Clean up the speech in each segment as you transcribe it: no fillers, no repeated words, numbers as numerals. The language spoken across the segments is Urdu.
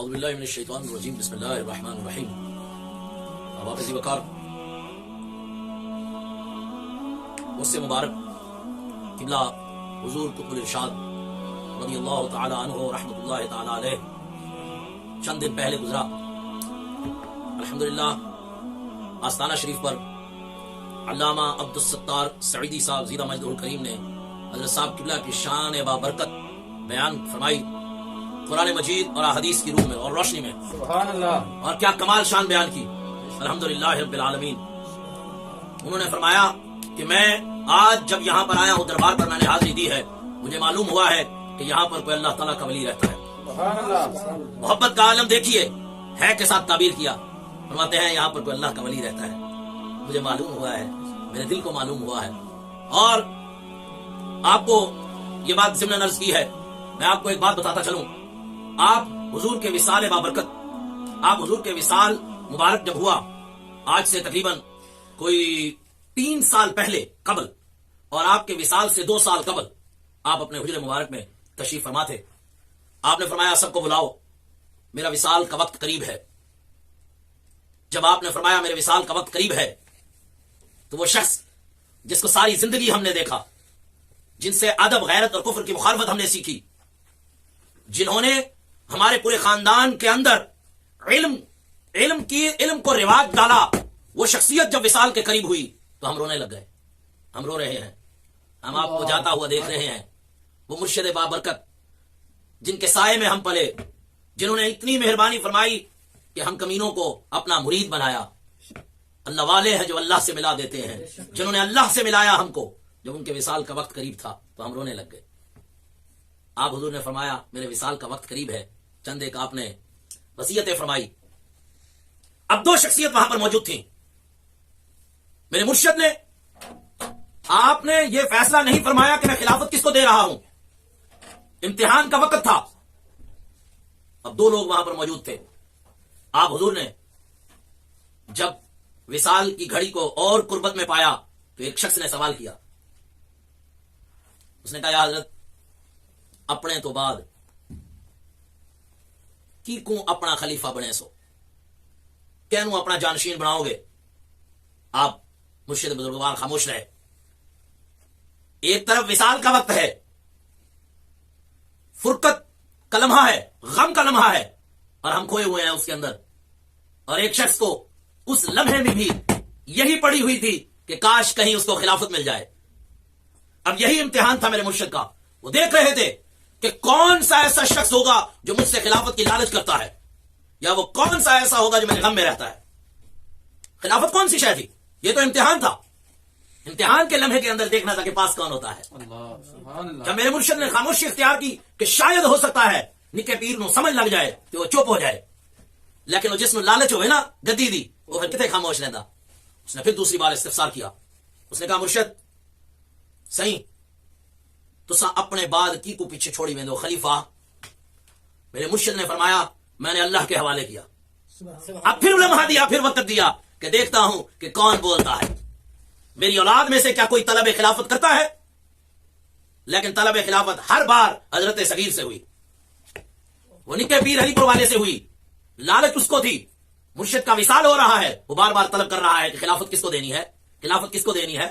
اعوذ باللہ من الشیطان الرجیم بسم اللہ الرحمن الرحیم. واپس وقار اس سے مبارک قبلہ حضور قطب الارشاد رضی اللہ تعالی عنہ رحمۃ اللہ تعالی علیہ چند دن پہلے گزرا. الحمدللہ آستانہ شریف پر علامہ عبدالستار سعیدی صاحب زیدہ مجدہ الکریم نے حضرت صاحب قبلہ کی شان بابرکت بیان فرمائی قرآن مجید اور احادیث کی روح میں اور روشنی میں. سبحان اللہ. اور کیا کمال شان بیان کی الحمدللہ رب العالمین. انہوں نے فرمایا کہ میں آج جب یہاں پر آیا ہوں دربار پر میں نے حاضری دی ہے, مجھے معلوم ہوا ہے کہ یہاں پر کوئی اللہ تعالیٰ کا ولی رہتا ہے. سبحان اللہ. محبت کا عالم دیکھیے, ہے کے ساتھ تعبیر کیا. فرماتے ہیں یہاں پر کوئی اللہ کا ولی رہتا ہے. مجھے معلوم ہوا ہے, میرے دل کو معلوم ہوا ہے. اور آپ کو یہ بات ضمن عرض کی ہے, میں آپ کو ایک بات بتاتا چلوں. آپ حضور کے وصال بابرکت, آپ حضور کے وصال مبارک جب ہوا آج سے تقریباً کوئی 3 سال پہلے قبل, اور آپ کے وصال سے 2 سال قبل آپ اپنے حجر مبارک میں تشریف فرما تھے. آپ نے فرمایا سب کو بلاؤ, میرا وصال کا وقت قریب ہے. جب آپ نے فرمایا میرے وصال کا وقت قریب ہے, تو وہ شخص جس کو ساری زندگی ہم نے دیکھا, جن سے ادب غیرت اور کفر کی مخالفت ہم نے سیکھی, جنہوں نے ہمارے پورے خاندان کے اندر علم کو رواج ڈالا, وہ شخصیت جب وصال کے قریب ہوئی تو ہم رونے لگ گئے. ہم رو رہے ہیں, ہم آپ کو جاتا ہوا دیکھ رہے ہیں. وہ مرشد بابرکت جن کے سائے میں ہم پلے, جنہوں نے اتنی مہربانی فرمائی کہ ہم کمینوں کو اپنا مرید بنایا. اللہ والے ہیں جو اللہ سے ملا دیتے ہیں, جنہوں نے اللہ سے ملایا ہم کو. جب ان کے وصال کا وقت قریب تھا تو ہم رونے لگ گئے. آپ حضور نے فرمایا میرے وصال کا وقت قریب ہے. چند ایک آپ نے وصیتیں فرمائی. اب 2 شخصیت وہاں پر موجود تھیں. میرے مرشد نے, آپ نے یہ فیصلہ نہیں فرمایا کہ میں خلافت کس کو دے رہا ہوں, امتحان کا وقت تھا. اب 2 لوگ وہاں پر موجود تھے. آپ حضور نے جب وصال کی گھڑی کو اور قربت میں پایا تو ایک شخص نے سوال کیا. اس نے کہا یا حضرت اپنے تو بعد کی کوں اپنا خلیفہ بنے سو, کینوں اپنا جانشین بناؤ گے. آپ مرشد بزرگوار خاموش رہے. ایک طرف وصال کا وقت ہے, فرقت کا لمحہ ہے, غم کا لمحہ ہے, اور ہم کھوئے ہوئے ہیں اس کے اندر. اور ایک شخص کو اس لمحے میں بھی یہی پڑی ہوئی تھی کہ کاش کہیں اس کو خلافت مل جائے. اب یہی امتحان تھا میرے مرشد کا. وہ دیکھ رہے تھے کہ کون سا ایسا شخص ہوگا جو مجھ سے خلافت کی لالچ کرتا ہے, یا وہ کون سا ایسا ہوگا جو میرے غم میں رہتا ہے. خلافت کون سی شے تھی؟ یہ تو امتحان تھا. امتحان کے لمحے کے اندر دیکھنا تھا کہ پاس کون ہوتا ہے. جب میرے مرشد نے خاموشی اختیار کی کہ شاید ہو سکتا ہے نکے پیر نو سمجھ لگ جائے کہ وہ چپ ہو جائے, لیکن وہ جس میں لالچ ہوئے نا گدی دی, وہ پھر کتنے خاموش رہتا. اس نے پھر دوسری بار استفسار کیا. اس نے کہا مرشد صحیح تو سا اپنے بعد کی کو پیچھے چھوڑی میں دو خلیفہ. میرے مرشد نے فرمایا میں نے اللہ کے حوالے کیا. اب پھر لمحہ دیا, پھر وقت دیا کہ دیکھتا ہوں کہ کون بولتا ہے. میری اولاد میں سے کیا کوئی طلب خلافت کرتا ہے؟ لیکن طلب خلافت ہر بار حضرت صغیر سے ہوئی, وہ نکے پیر علی پور والے سے ہوئی. لالچ اس کو تھی, مرشد کا وصال ہو رہا ہے, وہ بار بار طلب کر رہا ہے کہ خلافت کس کو دینی ہے, خلافت کس کو دینی ہے.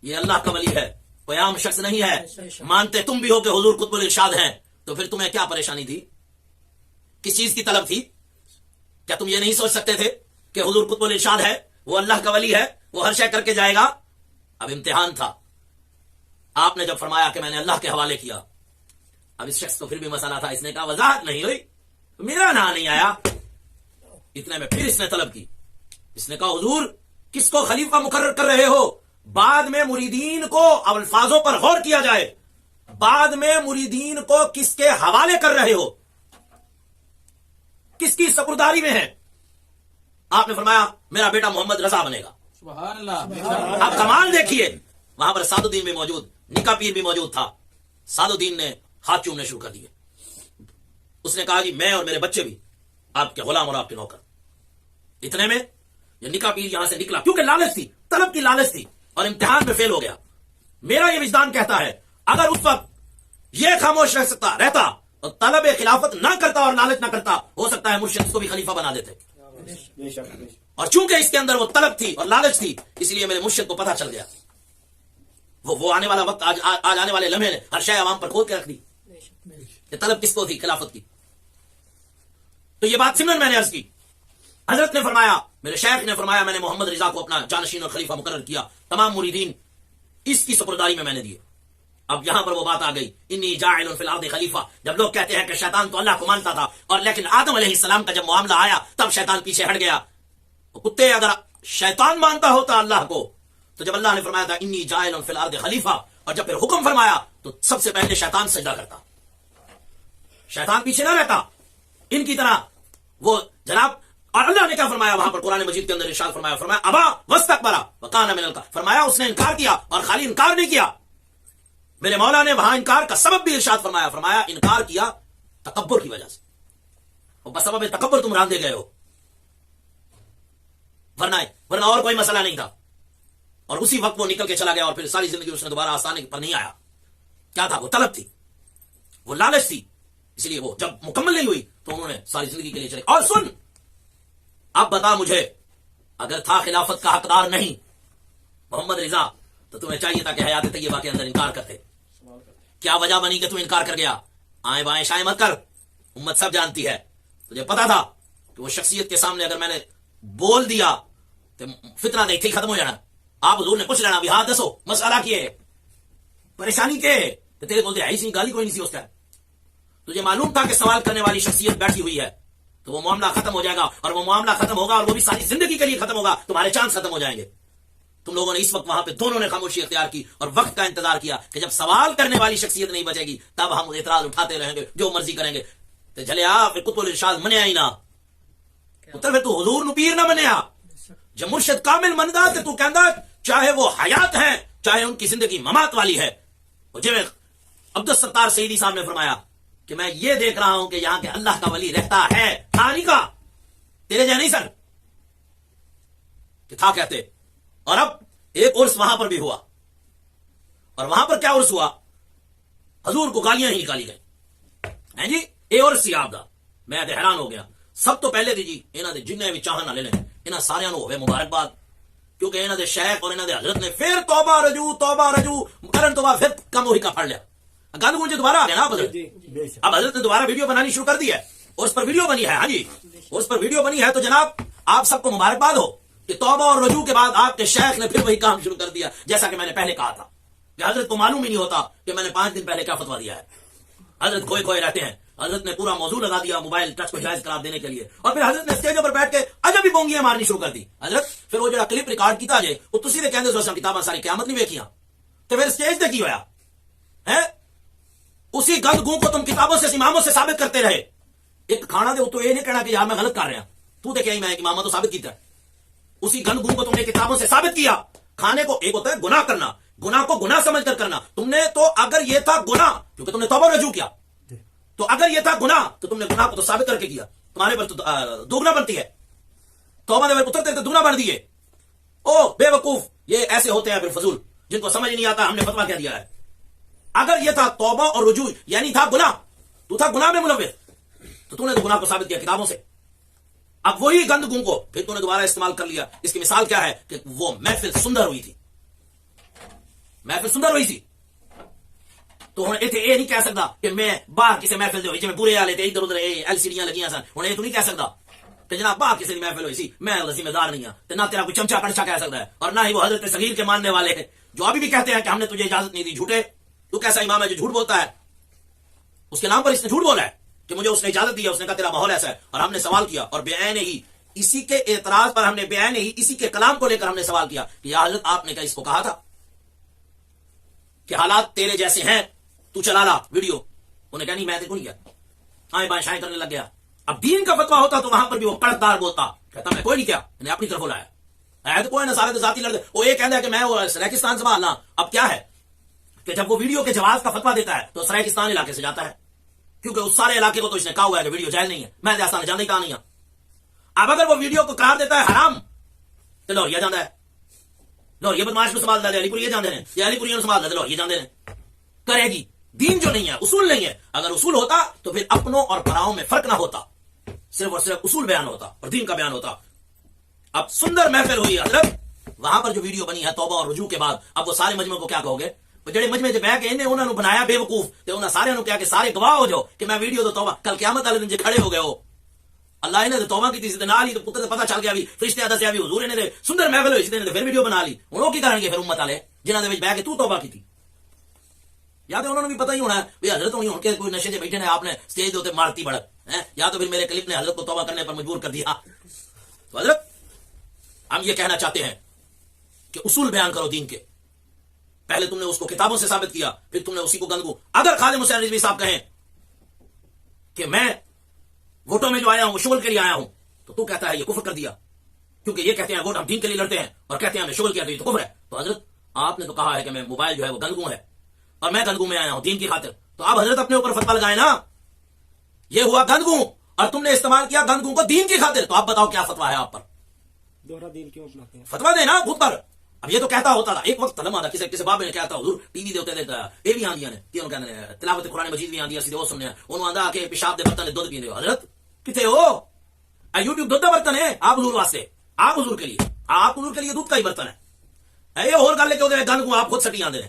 یہ اللہ کا ولی ہے, کوئی عام شخص نہیں ہے. مانتے تم بھی ہو کہ حضور قطب الارشاد ہیں, تو پھر تمہیں کیا پریشانی تھی, کس چیز کی طلب تھی؟ کیا تم یہ نہیں سوچ سکتے تھے کہ حضور قطب الارشاد ہے, وہ اللہ کا ولی ہے, وہ ہر شے کر کے جائے گا. اب امتحان تھا. آپ نے جب فرمایا کہ میں نے اللہ کے حوالے کیا, اب اس شخص کو پھر بھی مسئلہ تھا. اس نے کہا وضاحت نہیں ہوئی, میرا نام نہیں آیا. اتنے میں پھر اس نے طلب کی. اس نے کہا حضور کس کو خلیفہ مقرر کر رہے ہو؟ بعد میں مریدین کو الفاظوں پر غور کیا جائے. بعد میں مریدین کو کس کے حوالے کر رہے ہو, کس کی سپرداری میں ہے؟ آپ نے فرمایا میرا بیٹا محمد رضا بنے گا. سبحان اللہ. آپ کمال دیکھیے, وہاں پر سعد الدین بھی موجود, نکا پیر بھی موجود تھا. سعد الدین نے ہاتھ چومنے شروع کر دیے. اس نے کہا جی میں اور میرے بچے بھی آپ کے غلام اور آپ کے نوکر. اتنے میں یہ نکا پیر یہاں سے نکلا, کیونکہ لالچ تھی, طلب کی لالچ تھی, اور امتحان میں فیل ہو گیا. میرا یہ وجدان کہتا ہے اگر اس وقت یہ خاموش رہتا اور طلب خلافت نہ کرتا اور لالچ نہ کرتا، ہو سکتا ہے مرشد اس کو بھی خلیفہ بنا دیتے. اور چونکہ اس کے اندر وہ طلب تھی اور لالچ تھی، اس لیے میرے مرشد کو پتہ چل گیا. وہ آنے والا وقت، آج آنے والے لمحے نے ہر شے عوام پر کھول کے رکھ دی کہ طلب کس کو تھی؟ خلافت کی. تو یہ بات سمن میں نے عرض کی. حضرت نے فرمایا، میرے شیخ نے فرمایا، میں نے محمد رضا کو اپنا جانشین اور خلیفہ مقرر کیا، تمام مریدین اس کی سپرداری میں نے دیے. اب یہاں پر وہ بات آ گئی، انی جاعل فی الارض خلیفہ. جب لوگ کہتے ہیں کہ شیطان تو اللہ کو مانتا تھا، اور لیکن آدم علیہ السلام کا جب معاملہ آیا تب شیطان پیچھے ہٹ گیا. کتے اگر شیطان مانتا ہوتا اللہ کو، تو جب اللہ نے فرمایا تھا انی جاعل فی الارض خلیفہ، اور جب پھر حکم فرمایا تو سب سے پہلے شیطان سجدہ کرتا، شیطان پیچھے نہ رہتا ان کی طرح. وہ جناب، اور اللہ نے کیا فرمایا وہاں پر قرآن مجید کے اندر ارشاد فرمایا، ابا واستکبر وکان من الکافرین. فرمایا اس نے انکار کیا، اور خالی انکار نہیں کیا، میرے مولا نے وہاں انکار کا سبب بھی ارشاد فرمایا انکار کیا تکبر کی وجہ سے، اور بسبب تکبر تم راندے گئے ہو، ورنہ اور کوئی مسئلہ نہیں تھا. اور اسی وقت وہ نکل کے چلا گیا، اور پھر ساری زندگی اس نے دوبارہ آستانے پر نہیں آیا. کیا تھا؟ وہ طلب تھی، وہ لالچ تھی. اس لیے وہ جب مکمل نہیں ہوئی تو انہوں نے ساری زندگی کے لیے چلے. اور سن، اب بتا مجھے، اگر تھا خلافت کا حقدار نہیں محمد رضا، تو تمہیں چاہیے تھا کہ حیات طیبہ کے اندر انکار کرتے. کیا وجہ بنی کہ تم انکار کر گیا؟ آئیں بائیں شائیں مت کر، امت سب جانتی ہے. تجھے پتا تھا کہ وہ شخصیت کے سامنے اگر میں نے بول دیا تو فتنہ دیکھ کے ختم ہو جانا. آپ حضور نے پوچھ لینا بھی، ہاں دسو مسئلہ کیے، پریشانی کے، تو تیرے بولتے ایسی گالی کوئی نہیں سی اس کا. تجھے معلوم تھا کہ سوال کرنے والی شخصیت بیٹھی ہوئی ہے، تو وہ معاملہ ختم ہو جائے گا، اور وہ معاملہ ختم ہوگا اور وہ بھی ساری زندگی کے لیے ختم ہوگا. تمہارے چانس ختم ہو جائیں گے. تم لوگوں نے اس وقت وہاں پہ دونوں نے خاموشی اختیار کی اور وقت کا انتظار کیا کہ جب سوال کرنے والی شخصیت نہیں بچے گی تب ہم اعتراض اٹھاتے رہیں گے، جو مرضی کریں گے. تو جلے آ پھر قطب الارشاد منیا ہی نہ پتر، پھر تو حضور نو پیر نہ منیا. جب مرشد کامل مندا تے تو کہندا چاہے وہ حیات ہیں چاہے ان کی زندگی ممات والی ہے. جی عبدالستار سیدی صاحب نے فرمایا کہ میں یہ دیکھ رہا ہوں کہ یہاں کے اللہ کا ولی رہتا ہے، تھا نہیں کا تیرے جہاں نہیں سر کہ تھا کہتے. اور اب ایک عرس وہاں پر بھی ہوا، اور وہاں پر کیا عرس ہوا؟ حضور کو گالیاں ہی نکالی گئی. جی اے عرس سی آپ دا، میں حیران ہو گیا. سب تو پہلے جی انہاں دے جننے بھی چاہن والے نے انہاں سارے نو ہوے مبارکباد، کیونکہ انہاں دے شیخ اور انہاں دے حضرت نے پھر توبہ رجوع کرن تو بعد پھر کم وہی کا پڑھ لیا. گل مجھے دوبارہ آ گیا نا اب حضرت نے دوبارہ ویڈیو بنانی شروع کر دی ہے، اور اس پر ویڈیو بنی ہے. ہاں جی، اس پر ویڈیو بنی ہے. تو جناب آپ سب کو مبارکباد ہو کہ توبہ اور رجوع کے بعد آپ کے شیخ نے پھر وہی کام شروع کر دیا، جیسا کہ میں نے پہلے کہا تھا کہ حضرت کو معلوم ہی نہیں ہوتا کہ میں نے 5 دن پہلے کیا فتویٰ دیا ہے. حضرت کھوئے رہتے ہیں. حضرت نے پورا موضوع لگا دیا موبائل ٹچ کو جائز قرار دینے کے لیے، اور پھر حضرت نے اسٹیجوں پر بیٹھ کے عجب ہی بونگیاں مارنی شروع کر دی. حضرت پھر وہ جو کلپ ریکارڈ کیتا جائے وہ تسی دے کہندے سو کتاباں ساری قیامت نہیں ویکھیاں، تو پھر اسٹیج تے کی ہویا ہے؟ اسی گند گوں کو تم کتابوں سے اماموں سے ثابت کرتے رہے. ایک کھانا دے تو یہ نہیں کہنا کہ یار میں غلط کر رہا، تو تے کہ میں امامہ تو ثابت کیتا ہے. اسی گند گوں کو تم نے کتابوں سے ثابت کیا. کھانے کو ایک ہوتا ہے گناہ کرنا، گناہ کو گناہ سمجھ کر کرنا. تم نے تو اگر یہ تھا گناہ کیونکہ تم نے توبہ رجوع کیا، تو اگر یہ تھا گناہ تو تم نے گناہ کو تو ثابت کر کے کیا. تمہارے پر تو دوگنا بنتی ہے، توبہ دے پتر تے دوگنا بن دیے. او بے وقوف، یہ ایسے ہوتے ہیں پھر فضول جن کو سمجھ نہیں آتا ہم نے فتویٰ کہہ دیا ہے. اگر یہ تھا توبہ اور رجوع یعنی تھا گناہ، تو تھا گناہ میں ملوث، تو تم نے تو گناہ کو ثابت کیا کتابوں سے. اب وہی گند گوں کو پھر تم نے دوبارہ استعمال کر لیا. اس کی مثال کیا ہے کہ وہ محفل سندر ہوئی تھی، محفل سندر ہوئی تھی، تو ہوں اتنے یہ نہیں کہہ سکتا کہ میں باہر کسی محفل دے ہوئی جی میں برے والے ادھر ادھر LCD لگیاں سن. ہوں یہ تو نہیں کہہ سکتا کہ جناب باہر کسی محفل ہوئی سی میں ذمہ دار نہیں ہوں، تو نہ تیرا کوئی چمچا پڑچا کہہ سکتا ہے، اور نہ ہی وہ حضرت صغیر کے ماننے والے جو ابھی بھی کہتے ہیں کہ ہم نے تجھے اجازت نہیں دی. جھوٹے، تو کیسا امام ہے جو جھوٹ بولتا ہے؟ اس کے نام پر اس نے جھوٹ بولا ہے کہ مجھے اس نے اجازت دی ہے، اس نے کہا تیرا ماحول ایسا ہے، اور ہم نے سوال کیا اور بے ہی اسی کے اعتراض پر ہم نے بے ہی اسی کے کلام کو لے کر ہم نے سوال کیا کہ یا حضرت آپ نے کیا اس کو کہا تھا کہ حالات تیرے جیسے ہیں تو چلا لا ویڈیو؟ انہوں نے کہا نہیں میں دیکھوں نہیں کیا، آئیں بائیں شائیں کرنے لگ گیا. اب دین کا فتویٰ ہوتا تو وہاں پر بھی وہ کڑکدار بولتا، کہتا میں کوئی نہیں کیا، میں نے اپنی طرف بولا ہے تو کوئی نہ سارے ذاتی لڑتے. وہ یہ کہتا ہے کہ میں وہ سریکستان سنبھالنا. اب کیا ہے کہ جب وہ ویڈیو کے جواز کا فتویٰ دیتا ہے تو سریکستان علاقے سے جاتا ہے، کیونکہ اس سارے علاقے کو تو اس نے کہا ہوا ہے کہ ویڈیو جائز نہیں ہے. میں آسان جانے کہا نہیں ہوں. اب اگر وہ ویڈیو کو قرار دیتا ہے حرام تو لاہور جانا ہے، لاہور بدماش کو سنبھال دے علی پور یہ جانے ہیں، یا علی پور سنبھال دے لاہور جانے ہیں. کرے گی دین جو نہیں ہے، اصول نہیں ہے. اگر اصول ہوتا تو پھر اپنوں اور پراؤں میں فرق نہ ہوتا، صرف اور صرف اصول بیان ہوتا اور دین کا بیان ہوتا. اب سندر محفل ہوئی حضرت، وہاں پر جو ویڈیو بنی ہے توبہ اور رجوع کے بعد، اب وہ سارے مجمع کو کیا کہو گے؟ جڑے مجمع چ بہ کے انہوں نے بنایا بے وقوف، تے انہاں سارے نو کہا کہ سارے گواہ ہو جاؤ کہ میں ویڈیو تو توبہ، کل قیامت والے دن جے کھڑے ہو گئے ہو اللہ انہیں تے توبہ کی تے نال ہی پتر تے پتہ چل گیا بھی فرشتے دسیا بھی حضور نے سندر محفل ہوئی تے پھر ویڈیو بنا لی. ہن او کی کرن گے پھر امت والے جنہاں دے وچ بہ کے تو توبہ کیتی؟ یا تو انہوں نے بھی پتہ ہی ہونا ہے بھی حضرت ہونی ہن کے کوئی نشے سے بیٹھے نے، آپ نے سٹیج دے اوتے مارتی بڑک ہیں، یا تو پھر میرے کلپ نے حضرت کو توبہ کرنے پر مجبور کر دیا. تو حضرت ہم یہ کہنا چاہتے ہیں کہ اصول بیان کرو دین کے. پہلے تم نے اس کو کتابوں سے ثابت کیا، پھر تم نے اسی کو گندگو. اگر خالد حسین رضوی صاحب کہیں کہ میں ووٹوں میں جو آیا ہوں وہ شغل کے لیے آیا ہوں، تو کہتا ہے یہ کفر کر دیا، کیونکہ یہ کہتے ہیں ووٹ ہم دین کے لیے لڑتے ہیں اور کہتے ہیں ہمیں شغل کیا تو یہ تو کفر ہے. تو حضرت آپ نے تو کہا ہے کہ میں موبائل جو ہے وہ گندگو ہے اور میں گندگو میں آیا ہوں دین کی خاطر، تو آپ حضرت اپنے اوپر فتویٰ لگائیں نا. یہ ہوا گندگو اور تم نے استعمال کیا گندگو کو دین کی خاطر، تو آپ بتاؤ کیا فتویٰ ہے آپ پر؟ دوہرا دین کیوں اپناتے ہیں؟ فتویٰ دینا خود پر. اب یہ تو کہتا ہوتا تھا ایک وقت تلم آتا کسی باب نے کہتا حضور ٹی وی دے ہوتے دیتا یہ بھی آندیاں نے تینوں کہندے نے تلاوت قرآن مجید بھی آندی اسی وہ سننے انہوں آندا کہ پیشاب دے برتن دودھ پیندے ہو. حضرت کتے ہو؟ یوٹیوب دودھ دا برتن ہے آپ حضور واسطے، آپ حضور کے لیے، آپ حضور کے لیے دودھ کا ہی برتن ہے. یہ اور گل ہے کہ گند کو آپ خود سٹی آندے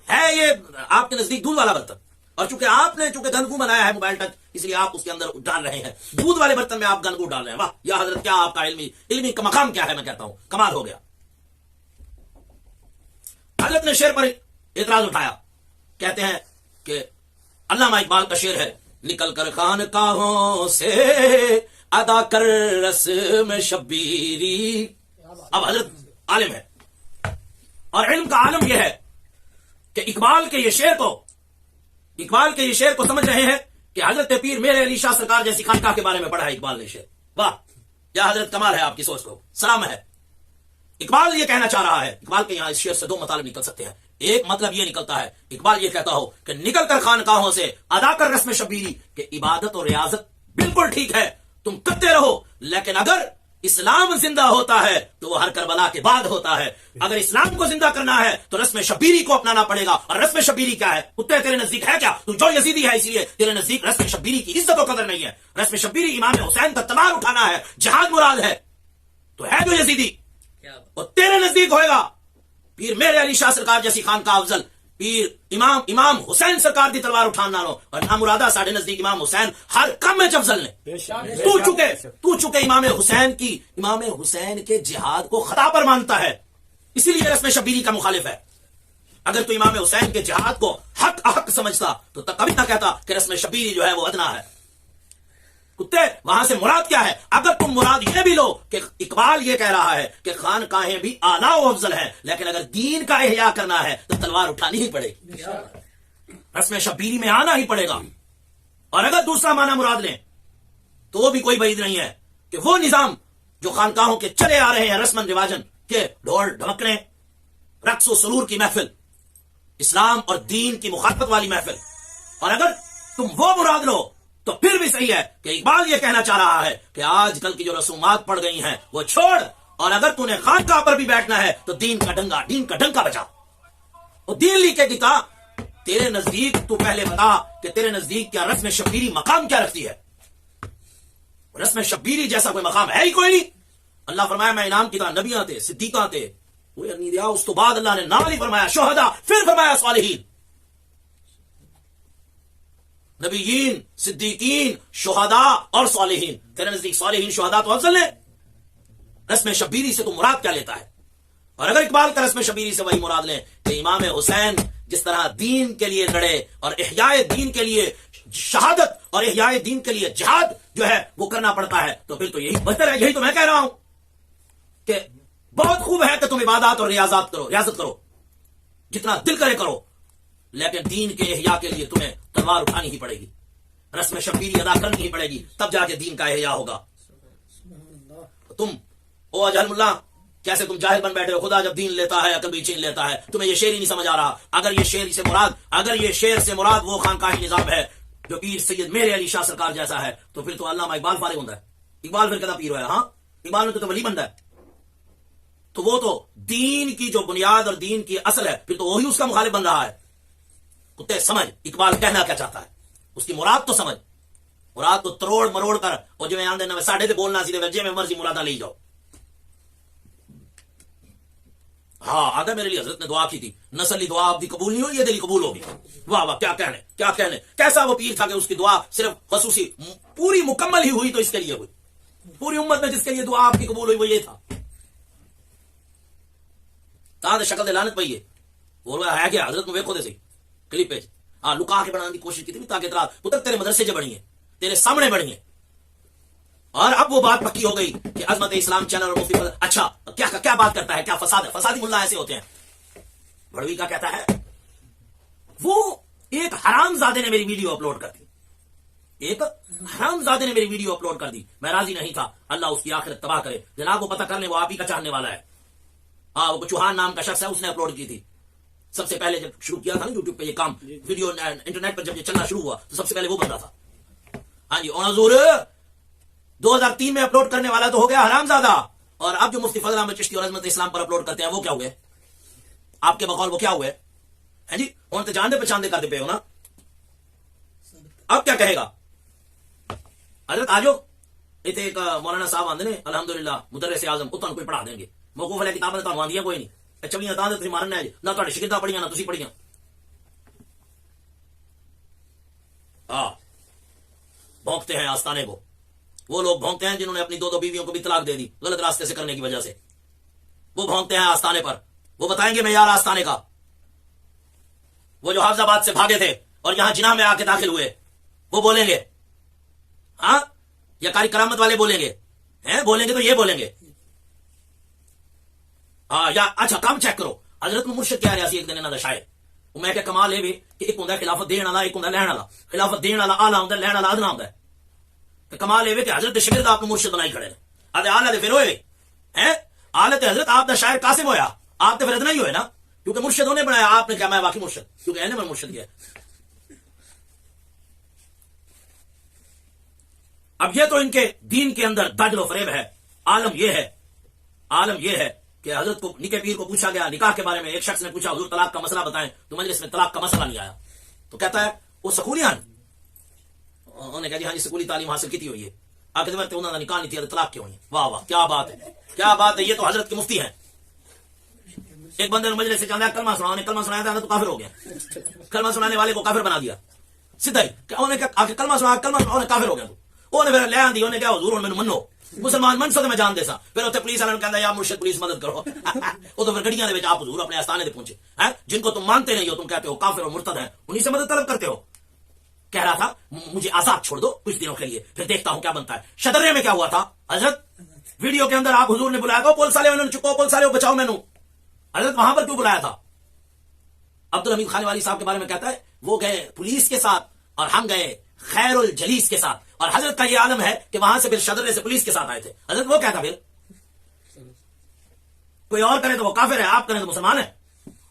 ہے، یہ آپ کے نزدیک دودھ والا برتن، اور چونکہ آپ نے گند کو بنایا ہے موبائل ٹچ، اس لیے آپ اس کے اندر ڈال رہے ہیں دودھ والے برتن میں آپ گند کو ڈال رہے ہیں. واہ یا حضرت کیا آپ کا علمی مقام کیا ہے، میں کہتا ہوں کمال ہو گیا. حضرت نے شعر پر اعتراض اٹھایا، کہتے ہیں کہ علامہ اقبال کا شعر ہے نکل کر خانقاہوں سے ادا کر رسم شبیری. اب حضرت عالم ہے اور علم کا عالم یہ ہے کہ اقبال کے یہ شعر کو سمجھ رہے ہیں کہ حضرت پیر میرے علی شاہ سرکار جیسی خانقاہ کے بارے میں پڑھا ہے اقبال نے شعر. واہ یا حضرت کمال ہے آپ کی سوچ کو، سلام ہے. اقبال یہ کہنا چاہ رہا ہے، اقبال کے یہاں اس شعر سے دو مطالب نکل سکتے ہیں. ایک مطلب یہ نکلتا ہے اقبال یہ کہتا ہو کہ نکل کر خانقاہوں سے ادا کر رسم شبیری، کہ عبادت اور ریاضت بالکل ٹھیک ہے تم کرتے رہو، لیکن اگر اسلام زندہ ہوتا ہے تو وہ ہر کربلا کے بعد ہوتا ہے. اگر اسلام کو زندہ کرنا ہے تو رسم شبیری کو اپنانا پڑے گا. اور رسم شبیری کیا ہے؟ کتے تیرے نزدیک ہے کیا؟ تو جو یزیدی ہے اسی لیے تیرے نزدیک رسم شبیری کی عزت و قدر نہیں ہے. رسم شبیری امام حسین کا تلوار اٹھانا ہے، جہاد مراد ہے، تو ہے جو یزیدی اور تیرے نزدیک ہوئے گا پیر میرے علی شاہ سرکار جیسی خانقاہ افضل، پیر امام حسین سرکار دی تلوار اٹھانا لو. اور نہ مرادہ ساڈے نزدیک امام حسین ہر کم میں افضل نے. تو چکے امام حسین کے جہاد کو خطا پر مانتا ہے، اسی لیے رسم شبیری کا مخالف ہے. اگر تو امام حسین کے جہاد کو حق سمجھتا تو کبھی نہ کہتا کہ رسم شبیری جو ہے وہ ادنا ہے. کتے وہاں سے مراد کیا ہے؟ اگر تم مراد یہ بھی لو کہ اقبال یہ کہہ رہا ہے کہ خانقاہیں بھی اعلیٰ و افضل ہیں، لیکن اگر دین کا احیاء کرنا ہے تو تلوار اٹھانی ہی پڑے گی، رسم شبیری میں آنا ہی پڑے گا. اور اگر دوسرا معنی مراد لیں تو وہ بھی کوئی بعید نہیں ہے کہ وہ نظام جو خانقاہوں کے چلے آ رہے ہیں رسمن رواجن کے ڈھول ڈھمکنے، رقص و سرور کی محفل، اسلام اور دین کی مخالفت والی محفل، اور اگر تم وہ مراد لو تو پھر بھی صحیح ہے کہ اقبال یہ کہنا چاہ رہا ہے کہ آج کل کی جو رسومات پڑ گئی ہیں وہ چھوڑ، اور اگر تو نے خانقاہ پر بھی بیٹھنا ہے تو دین کا ڈنکا بجا. اور دین لکھے گی تیرے نزدیک، تو پہلے بتا کہ تیرے نزدیک کیا رسم شبیری مقام کیا رکھتی ہے؟ رسم شبیری جیسا کوئی مقام ہے ہی کوئی نہیں. اللہ فرمایا میں انعام کی طرح نبیاں تے صدیقاں تے اس تو بعد اللہ نے نام ہی فرمایا شہداء، پھر فرمایا صالحین. نبیین، صدیقین، شہداء اور صالحین. تیرے نزدیک صالحین شہداء تو افضل ہے. رسم شبیری سے تو مراد کیا لیتا ہے؟ اور اگر اقبال کا رسم شبیری سے وہی مراد لیں کہ امام حسین جس طرح دین کے لیے لڑے اور احیاء دین کے لیے شہادت اور احیاء دین کے لیے جہاد جو ہے وہ کرنا پڑتا ہے، تو پھر تو یہی بہتر ہے. یہی تو میں کہہ رہا ہوں کہ بہت خوب ہے کہ تم عبادات اور ریاضت کرو، جتنا دل کرے کرو، لیکن دین کے احیاء کے لیے تمہیں تلوار اٹھانی ہی پڑے گی، رسم شبیری ادا کرنی ہی پڑے گی، تب جا کے دین کا احیاء ہوگا. تم او اجہل ملا کیسے تم جاہل بن بیٹھے ہو؟ خدا جب دین لیتا ہے عقل بھی چھین لیتا ہے. تمہیں یہ شعر ہی نہیں سمجھ آ رہا. اگر یہ شعر سے مراد وہ خانقاہی نظام ہے جو پیر سید میرے علی شاہ سرکار جیسا ہے، تو پھر تو علامہ اقبال فارغ ہوتا ہے. اقبال پھر کہتا پیر ہوا ہے؟ ہاں اقبال نے تو ولی بنتا ہے. تو وہ تو دین کی جو بنیاد اور دین کی اصل ہے، پھر تو وہی اس کا مخالف بن رہا ہے. کتے سمجھ اقبال کہنا کیا چاہتا ہے، اس کی مراد تو سمجھ، مراد کو تروڑ مروڑ کر اور جو آندے نہ ساڑھے تے بولنا سی تے جے میں مرضی مرادا لے جاؤ. ہاں آدھا میرے لیے حضرت نے دعا کی تھی، نسلی دعا آپ دی قبول نہیں ہوئی، یہ دلی قبول ہوگی. واہ واہ کیا کہنے کیا کہنے، کیسا وہ پیر تھا کہ اس کی دعا صرف خصوصی پوری مکمل ہی ہوئی تو اس کے لیے ہوئی، پوری امت میں جس کے لیے دعا آپ کی قبول ہوئی وہ یہ تھا. تاں شکل دے لعنت پئی ہے وہ ہے کہ حضرت کو ویکھو دے سی کلپ پہ ہاں لکا کے بنانے کی کوشش کی تھی تاکہ تیرا پتر تیرے مدرسے سے بڑھی ہے، تیرے سامنے بڑھی ہے. اور اب وہ بات پکی ہو گئی کہ عظمت اسلام چینل اور مفتی اچھا کیا بات کرتا ہے، کیا فساد ہے، فسادی ملا ایسے ہوتے ہیں. بڑوی کا کہتا ہے وہ ایک حرام زادے نے میری ویڈیو اپلوڈ کر دی، ایک حرام زادے نے میری ویڈیو اپلوڈ کر دی، میں راضی نہیں تھا، اللہ اس کی آخرت تباہ کرے. جناب وہ پتہ کر لیں وہ آپ ہی کا چاہنے والا ہے. ہاں وہ چوہان نام کا شخص ہے، اس نے اپلوڈ کی تھی سب سے پہلے جب شروع کیا تھا نا یوٹیوب پہ یہ کام، ویڈیو انٹرنیٹ پر جب یہ چلنا شروع ہوا تو سب سے پہلے وہ بندہ تھا. ہاں جی اور حضور 2003 میں اپلوڈ کرنے والا تو ہو گیا حرام زادہ، اور اب جو مفتی فضل احمد چشتی اور عظمت اسلام پر اپلوڈ کرتے ہیں وہ کیا ہوئے آپ کے بقول، وہ کیا ہوئے ہیں جی، ان تے جاندے پہچاندے کرتے پہ ہو نا. اب کیا کہے گا حضرت آجو اتنے ایک مولانا صاحب آندے نے الحمدللہ مدرس اعظم اتنا کوئی پڑھا دیں گے، موقوف علیہ کتابیں تو آندیاں کوئی نہیں، چویاں تاں تے مارنا ہے نہ تہاڈے شاگرداں پڑھیاں نہ تسی پڑھیاں. ہاں بھونکتے ہیں آستانے کو، وہ لوگ بھونکتے ہیں جنہوں نے اپنی دو بیویوں کو بھی طلاق دے دی غلط راستے سے کرنے کی وجہ سے، وہ بھونکتے ہیں آستانے پر. وہ بتائیں گے میں یار آستانے کا، وہ جو حافظ آباد سے بھاگے تھے اور یہاں جناح میں آ کے داخل ہوئے وہ بولیں گے ہاں، یا کاری کرامت والے بولیں گے ہیں، بولیں گے تو یہ بولیں گے ہاں. یا اچھا کام چیک کرو حضرت کو مرشد کیا رہا سی ایک دن انہاں دا شاعر، وہ میں کہ کمال ہے بھی کہ ایک ہوندا خلافت دین والا، ایک ہوندا لین والا. خلافت دین والا اعلی ہوندا، لین والا ادنا ہوندا ہے. کہ کمال ہے کہ حضرت شاگرد آپ کو مرشد بنائی کھڑے نے اعلی دے پھر ہوئے ہیں اعلی تے حضرت آپ دا شاعر قاسم ہویا، آپ تے پھر ادنا ہی ہوئے نا، کیونکہ مرشد انہیں بنایا، آپ نے کہا میں واقعی مرشد، کیونکہ انہیں میں مرشد کیا. اب یہ تو ان کے دین کے اندر دجل و فریب ہے. عالم یہ ہے کہ حضرت کو نکاح پیر کو پوچھا گیا نکاح کے بارے میں، ایک شخص نے پوچھا حضور طلاق کا مسئلہ بتائیں، تو مجلس میں طلاق کا مسئلہ نہیں آیا. تو کہتا ہے وہ سکولیاں انہوں نے کہا جی ہاں جی سکولی تعلیم حاصل کی ہوئی ہے، آگے مرتے انہوں نے نکاح نہیں تھی طلاق کیوں ہوئی. واہ واہ کیا بات ہے کیا بات ہے، یہ تو حضرت کے مفتی ہیں. ایک بندے نے مجلس سے چاہتا ہے کلمہ سنا، کلمہ سنایا تھا تو کافر ہو گیا، کلمہ سنانے والے کو کافر بنا دیا سیدھا ہی. انہوں نے کہا کلمہ سنا، کلمہ سنا، کافر ہو گیا. تو انہیں پھر لے آندی، انہیں کہا حضور میں منو مسلمان من سو میں جان دے سا. پھر اتنے پولیس والے کہتا یا مرشد پولیس مدد کرو. وہ تو پھر گڑیاں دے آپ حضور اپنے آستانے دے پہنچے ہیں، جن کو تم مانتے نہیں ہو، تم کہتے ہو کافر اور مرتد ہیں، انہیں سے مدد طلب کرتے ہو. کہہ رہا تھا مجھے آزاد چھوڑ دو کچھ دنوں کے لیے، پھر دیکھتا ہوں کیا بنتا ہے. شدرے میں کیا ہوا تھا حضرت ویڈیو کے اندر آپ حضور نے بلایا تھا پولیس والے، انہوں نے چکو پولیس والے بچاؤ مینو. حضرت وہاں پر کیوں بلایا تھا؟ عبد الحمید خان والی صاحب کے بارے میں کہتا ہے وہ گئے پولیس کے ساتھ اور ہم گئے خیر الجلیس کے ساتھ، اور حضرت کا یہ عالم ہے کہ وہاں سے پھر شدرے سے پولیس کے ساتھ آئے تھے. حضرت وہ کہتا پھر کوئی اور کرے تو وہ کافر ہے، آپ کریں تو مسلمان ہے.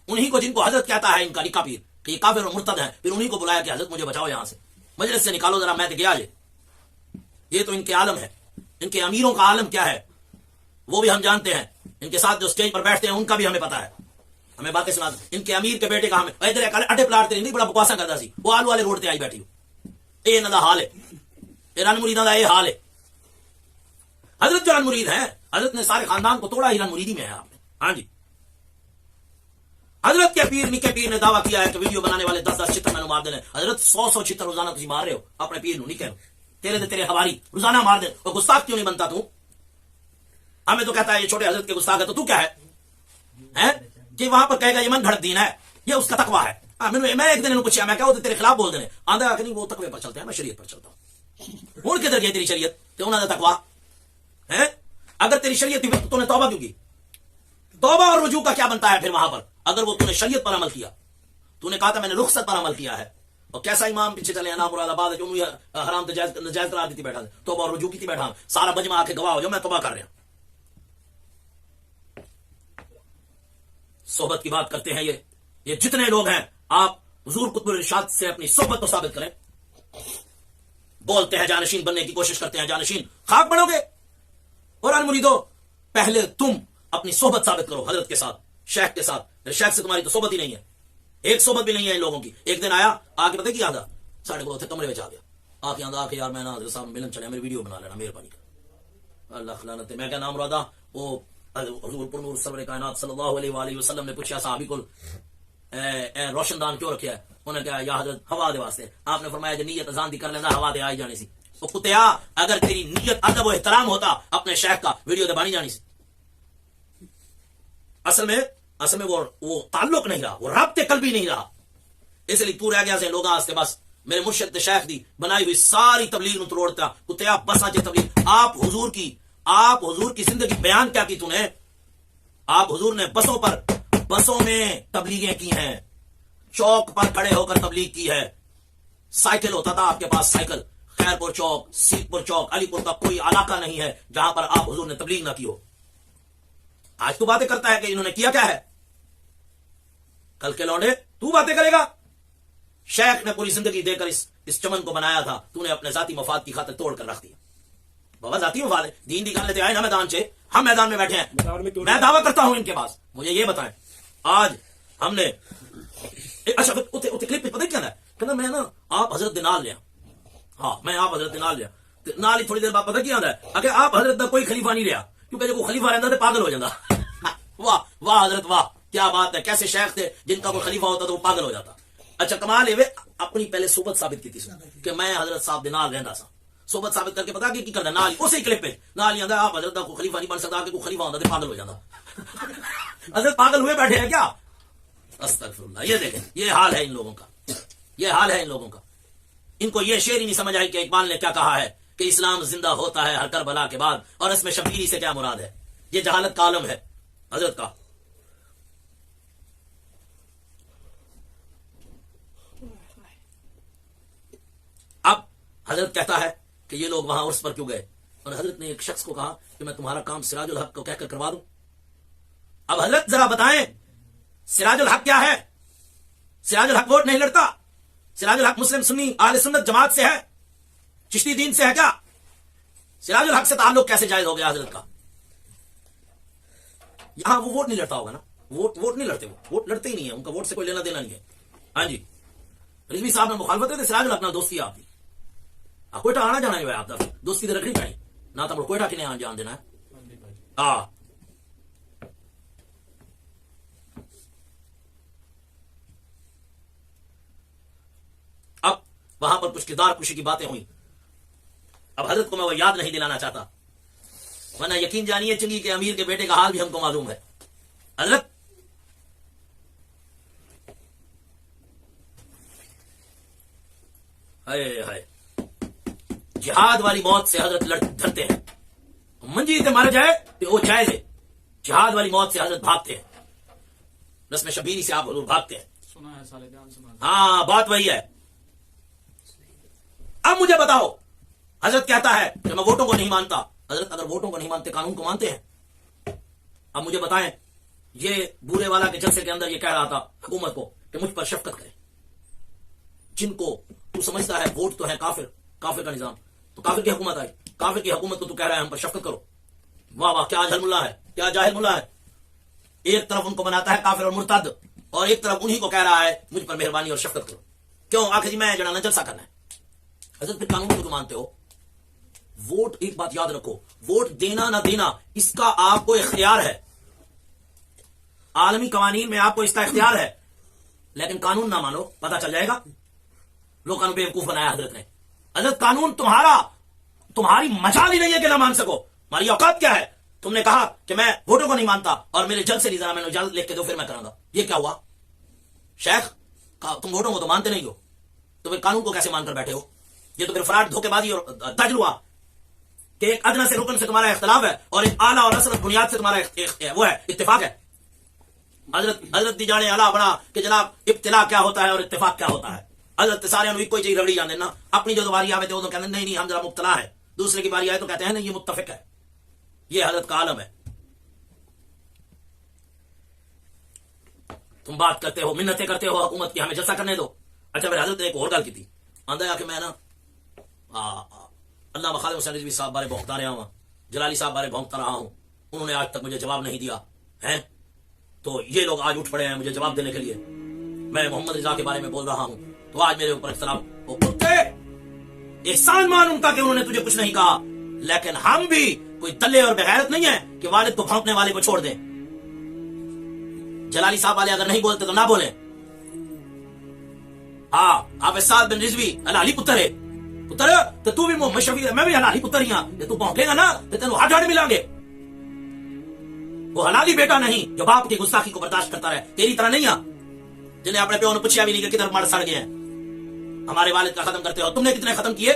انہی کو جن کو حضرت کہتا ہے ان کا نکاح پیر کہ یہ کافر اور مرتد ہیں، پھر انہی کو بلایا کہ حضرت مجھے بچاؤ یہاں سے، مجلس سے نکالو ذرا میں تو گیا. یہ تو ان کے عالم ہے. ان کے امیروں کا عالم کیا ہے وہ بھی ہم جانتے ہیں، ان کے ساتھ جو اسٹیج پر بیٹھتے ہیں ان کا بھی ہمیں پتا ہے، ہمیں باتیں سنا. ان کے امیر کے بیٹے کا ہمیں ادھر اڈے پلاٹ نہیں بڑا بکواسا کرتا سی، وہ آلو والے روڈ تے آئی بیٹھی ہو. یہ انہوں کا حال ہے، یہ رن مریداں کا یہ حال ہے. حضرت جو رن مرید ہیں، حضرت نے سارے خاندان کو توڑا ہی رن مریدی میں ہے آپ نے. ہاں جی حضرت کے پیر نکے پیر نے دعویٰ کیا ہے کہ ویڈیو بنانے والے 10 چتر میں مار دینے. حضرت 100 چتر روزانہ تھی مار رہے ہو اپنے پیر نو، نکے تیرے دے تیرے حواری روزانہ مار دے. اور گستاخ کیوں نہیں بنتا تو؟ ہمیں تو کہتا ہے یہ چھوٹے حضرت کے گستاخ ہے، تو کیا ہے کہ وہاں پر کہے گا یہ من گھڑت دین ہے، یہ اس کا تقویٰ ہے. میں ایک دن پوچھا، میں کہا وہ تیرے خلاف بول دینے آندھا کہ نہیں وہ تقوی پر چلتے ہیں، میں شریعت پر چلتا ہوں. ہوں کدھر گئی تیری شریعت تو انہوں نے تقویٰ ہے؟ اگر تیری شریعت تھی تو نے توبہ کیوں کی؟ توبہ اور رجوع کا کیا بنتا ہے پھر وہاں پر؟ اگر وہ تو نے شریعت پر عمل کیا، تو نے کہا تھا میں نے رخصت پر عمل کیا ہے، اور کیسا امام پیچھے چلے ہیں نا مراد آباد جو حرام نجائز قرار دیتی بیٹھا، توبہ اور رجوع کی تھی بیٹھا، سارا بجمع آ کے گواہ ہو جاؤ میں توبہ کر رہا ہوں. صحبت کی بات کرتے ہیں یہ جتنے لوگ ہیں، آپ حضور قطب الارشاد سے اپنی صحبت کو ثابت کریں. بولتے ہیں جانشین بننے کی کوشش کرتے ہیں، جانشین خاک بنو گے. اور المریدو پہلے تم اپنی صحبت ثابت کرو حضرت کے ساتھ، شیخ کے ساتھ. شیخ سے تمہاری تو صحبت ہی نہیں ہے. ایک صحبت بھی نہیں ہے ان لوگوں کی. ایک دن آیا آ کے پتہ کیا تھا ساڑھے کو اتنے کمرے میں آ گیا آ کے آ کے یار میں نا حضرت صاحب ملن چلے میری ویڈیو بنا لینا مہربانی کر. اللہ خلانت میں کیا نام رادا وہ حضور پر نور سرور کائنات صلی اللہ علیہ وآلہ وسلم نے پوچھا صحابی کو روشن دان کیوں رکھا ہے؟ انہوں نے کہا یا حضرت ہوا دے واسطے. آپ نے فرمایا جو نیت اذان دی کر لینا ہوا دے آئی جانی سی. تو کتیا اگر تیری نیت ادب و احترام ہوتا اپنے شیخ کا ویڈیو دے بانی جانی سی. اصل میں وہ تعلق نہیں رہا, وہ رابطے قلبی نہیں رہا. اس لیے تو رہ گیا سے لوگ آستے بس میرے مرشد شیخ دی بنائی ہوئی ساری تبلیغ نو توڑتا کتیا بس آج تبلیغ. آپ حضور کی زندگی بیان کیا کی تو نے؟ آپ حضور نے بسوں میں تبلیغیں کی ہیں, چوک پر کھڑے ہو کر تبلیغ کی ہے. سائیکل ہوتا تھا آپ کے پاس, سائیکل. خیر پور چوک, سیت پور چوک, علی پور کا کوئی علاقہ نہیں ہے جہاں پر آپ حضور نے تبلیغ نہ کی ہو. آج تو باتیں کرتا ہے کہ انہوں نے کیا ہے. کل کے لونڈے تو باتیں کرے گا. شیخ نے پوری زندگی دے کر اس چمن کو بنایا تھا, تو نے اپنے ذاتی مفاد کی خاطر توڑ کر رکھ دیا. بابا ذاتی مفاد ہے, دین دی گل لیتے آئے نا میدان سے, ہم میدان میں بیٹھے ہیں. میں دعویٰ کرتا ہوں ان کے پاس, مجھے یہ بتائیں آج ہم نے اچھا کلپ پتہ کیا ہے کہ میں نا آپ حضرت دینال لیا. ہاں میں آپ حضرت دینال لیا نال ہی تھوڑی دیر بعد پتہ کیا ہے اگر آپ حضرت کا کوئی خلیفہ نہیں لیا, کیونکہ جو خلیفہ رہتا تو پاگل ہو جاتا. واہ واہ حضرت واہ کیا بات ہے, کیسے شیخ تھے جن کا کوئی خلیفہ ہوتا تو وہ پاگل ہو جاتا. اچھا کمال ہے اپنی پہلے صحبت ثابت کی تھی کہ میں حضرت صاحب دے نال رہندا سا. صحبت ثابت کر کے پتا کی کرنا نال اسی کلپ پہ نال ہی آندا آپ حضرت کا کوئی خلیفہ نہیں بن سکتا کہ کوئی خلیفہ ہوتا تو پاگل ہو جاتا. حضرت پاگل ہوئے بیٹھے ہیں کیا؟ استغفر اللہ. یہ دیکھیں یہ حال ہے ان لوگوں کا, یہ حال ہے ان لوگوں کا. ان کو یہ شعر ہی نہیں سمجھ آئی کہ اقبال نے کیا کہا ہے کہ اسلام زندہ ہوتا ہے ہر کربلا کے بعد, اور اس میں شبیری سے کیا مراد ہے. یہ جہالت کا عالم ہے حضرت کا. اب حضرت کہتا ہے کہ یہ لوگ وہاں عرس پر کیوں گئے, اور حضرت نے ایک شخص کو کہا کہ میں تمہارا کام سراج الحق کو کہہ کر کروا دوں. اب حضرت ذرا بتائیں سراج الحق کیا ہے؟ سراج الحق ووٹ نہیں لڑتا. سراج الحق مسلم سنی اہل سنت جماعت سے ہے, چشتی دین سے ہے کیا؟ سراج الحق سے تعلق کیسے جائز ہو گیا حضرت کا؟ یہاں وہ ووٹ نہیں لڑتا ہوگا نا, ووٹ نہیں لڑتے, وہ ووٹ لڑتے ہی نہیں ہے, ان کا ووٹ سے کوئی لینا دینا نہیں ہے. ہاں جی رضوی صاحب نے مخالفت ہے سراج الحق نہ دوستی آپ کی کوئٹہ آنا جانا جو ہے آپ دوستی تو رکھنی چاہیے نہ تو کوئٹہ کی نہیں جان دینا ہے. ہاں اب وہاں پر کچھ کردار کشی کی باتیں ہوئی. اب حضرت کو میں وہ یاد نہیں دلانا چاہتا, ورنہ یقین جانیے چنگی کے امیر کے بیٹے کا حال بھی ہم کو معلوم ہے. حضرت ہائے جہاد والی موت سے حضرت ڈرتے ہیں. منجی سے مارا جائے تو وہ جائز ہے, جہاد والی موت سے حضرت بھاگتے ہیں. رسم شبیری سے آپ حضور بھاگتے ہیں. ہاں بات وہی ہے. اب مجھے بتاؤ حضرت کہتا ہے کہ میں ووٹوں کو نہیں مانتا. حضرت اگر ووٹوں کو نہیں مانتے قانون کو مانتے ہیں. اب مجھے بتائیں یہ بورے والا کے جلسے کے اندر یہ کہہ رہا تھا حکومت کو کہ مجھ پر شفقت کرے, جن کو تو سمجھتا ہے ووٹ تو ہے کافر کا نظام, تو کافر کی حکومت آئی, کافر کی حکومت کو تو کہہ رہا ہے ہم پر شفقت کرو. واہ واہ کیا جاہل ملا ہے, کیا جاہل ملا ہے. ایک طرف ان کو بناتا ہے کافر اور مرتد, اور ایک طرف انہی کو کہہ رہا ہے مجھ پر مہربانی اور شفقت کرو. کیوں آخر جی میں جڑانا جلسہ کرنا ہے. حضرت پھر قانون کو مانتے ہو. ووٹ ایک بات یاد رکھو, ووٹ دینا نہ دینا اس کا آپ کو اختیار ہے, عالمی قوانین میں آپ کو اس کا اختیار ہے, لیکن قانون نہ مانو پتہ چل جائے گا. لوگ قانون بیوقوف بنایا حضرت نے. حضرت قانون تمہاری مجال ہی نہیں ہے کہ نہ مان سکو. ہماری اوقات کیا ہے؟ تم نے کہا کہ میں ووٹوں کو نہیں مانتا اور میرے جلد سے نہیں ذرا میں نے اجازت لکھ کے دو پھر میں کراں گا. یہ کیا ہوا شیخ؟ تم ووٹوں کو تو مانتے نہیں ہو تو پھر قانون کو کیسے مان کر بیٹھے ہو؟ یہ تو پھر فراڈ دھوکے بازی اور دجل ہوا کہ ایک ادنیٰ سے رکن سے تمہارا اختلاف ہے اور ایک اعلیٰ اور اصل بنیاد سے تمہارا وہ ہے اتفاق ہے. حضرت دی جانے اعلیٰ بڑا کہ جناب ابتلا کیا ہوتا ہے اور اتفاق کیا ہوتا ہے. حضرت سارے انہوں کوئی چیز رگڑی جان دینا. اپنی جو باری آئے تو کہتے ہیں نہیں ہم ذرا مبتلا ہے, دوسرے کی باری آئے تو کہتے ہیں نہیں یہ متفق ہے. یہ حضرت کا عالم ہے. تم بات کرتے ہو, منتیں کرتے ہو حکومت کی ہمیں جلسہ کرنے دو. اچھا پھر حضرت نے ایک اور گل کی تھی, آندا کہ میں نا اللہ مخالف حسین رضوی صاحب بارے بھونکتا رہا ہوں, جلالی صاحب بارے بھونکتا رہا ہوں, انہوں نے آج تک مجھے جواب نہیں دیا ہے, تو یہ لوگ آج اٹھ پڑے ہیں مجھے جواب دینے کے لیے. میں محمد رضا کے بارے میں بول رہا ہوں تو آج میرے اوپر اختلاف. وہ کتے احسان مان ان کا کہ انہوں نے تجھے کچھ نہیں کہا, لیکن ہم بھی کوئی دلے اور بغیرت نہیں ہے کہ والد کو بھونکنے والے کو چھوڑ دیں. جلالی صاحب والے اگر نہیں بولتے تو نہ بولیں. ہاں آپ اسعد بن رضوی حلالی پتر ہے, پتر تو تو بھی محمد شفیع, میں بھی حلالی پتر ہی ہاں. تو بھونکے گا نا تو تینوں ہاتھ ہاتھ ملیں گے. وہ حلالی بیٹا نہیں جو باپ کی گستاخی کو برداشت کرتا رہے, تیری طرح نہیں ہاں جنہیں اپنے پیو نے پوچھا بھی نہیں کہ کدھر مر سڑ گئے ہیں. ہمارے والد کا ختم کرتے ہو, تم نے کتنے ختم کیے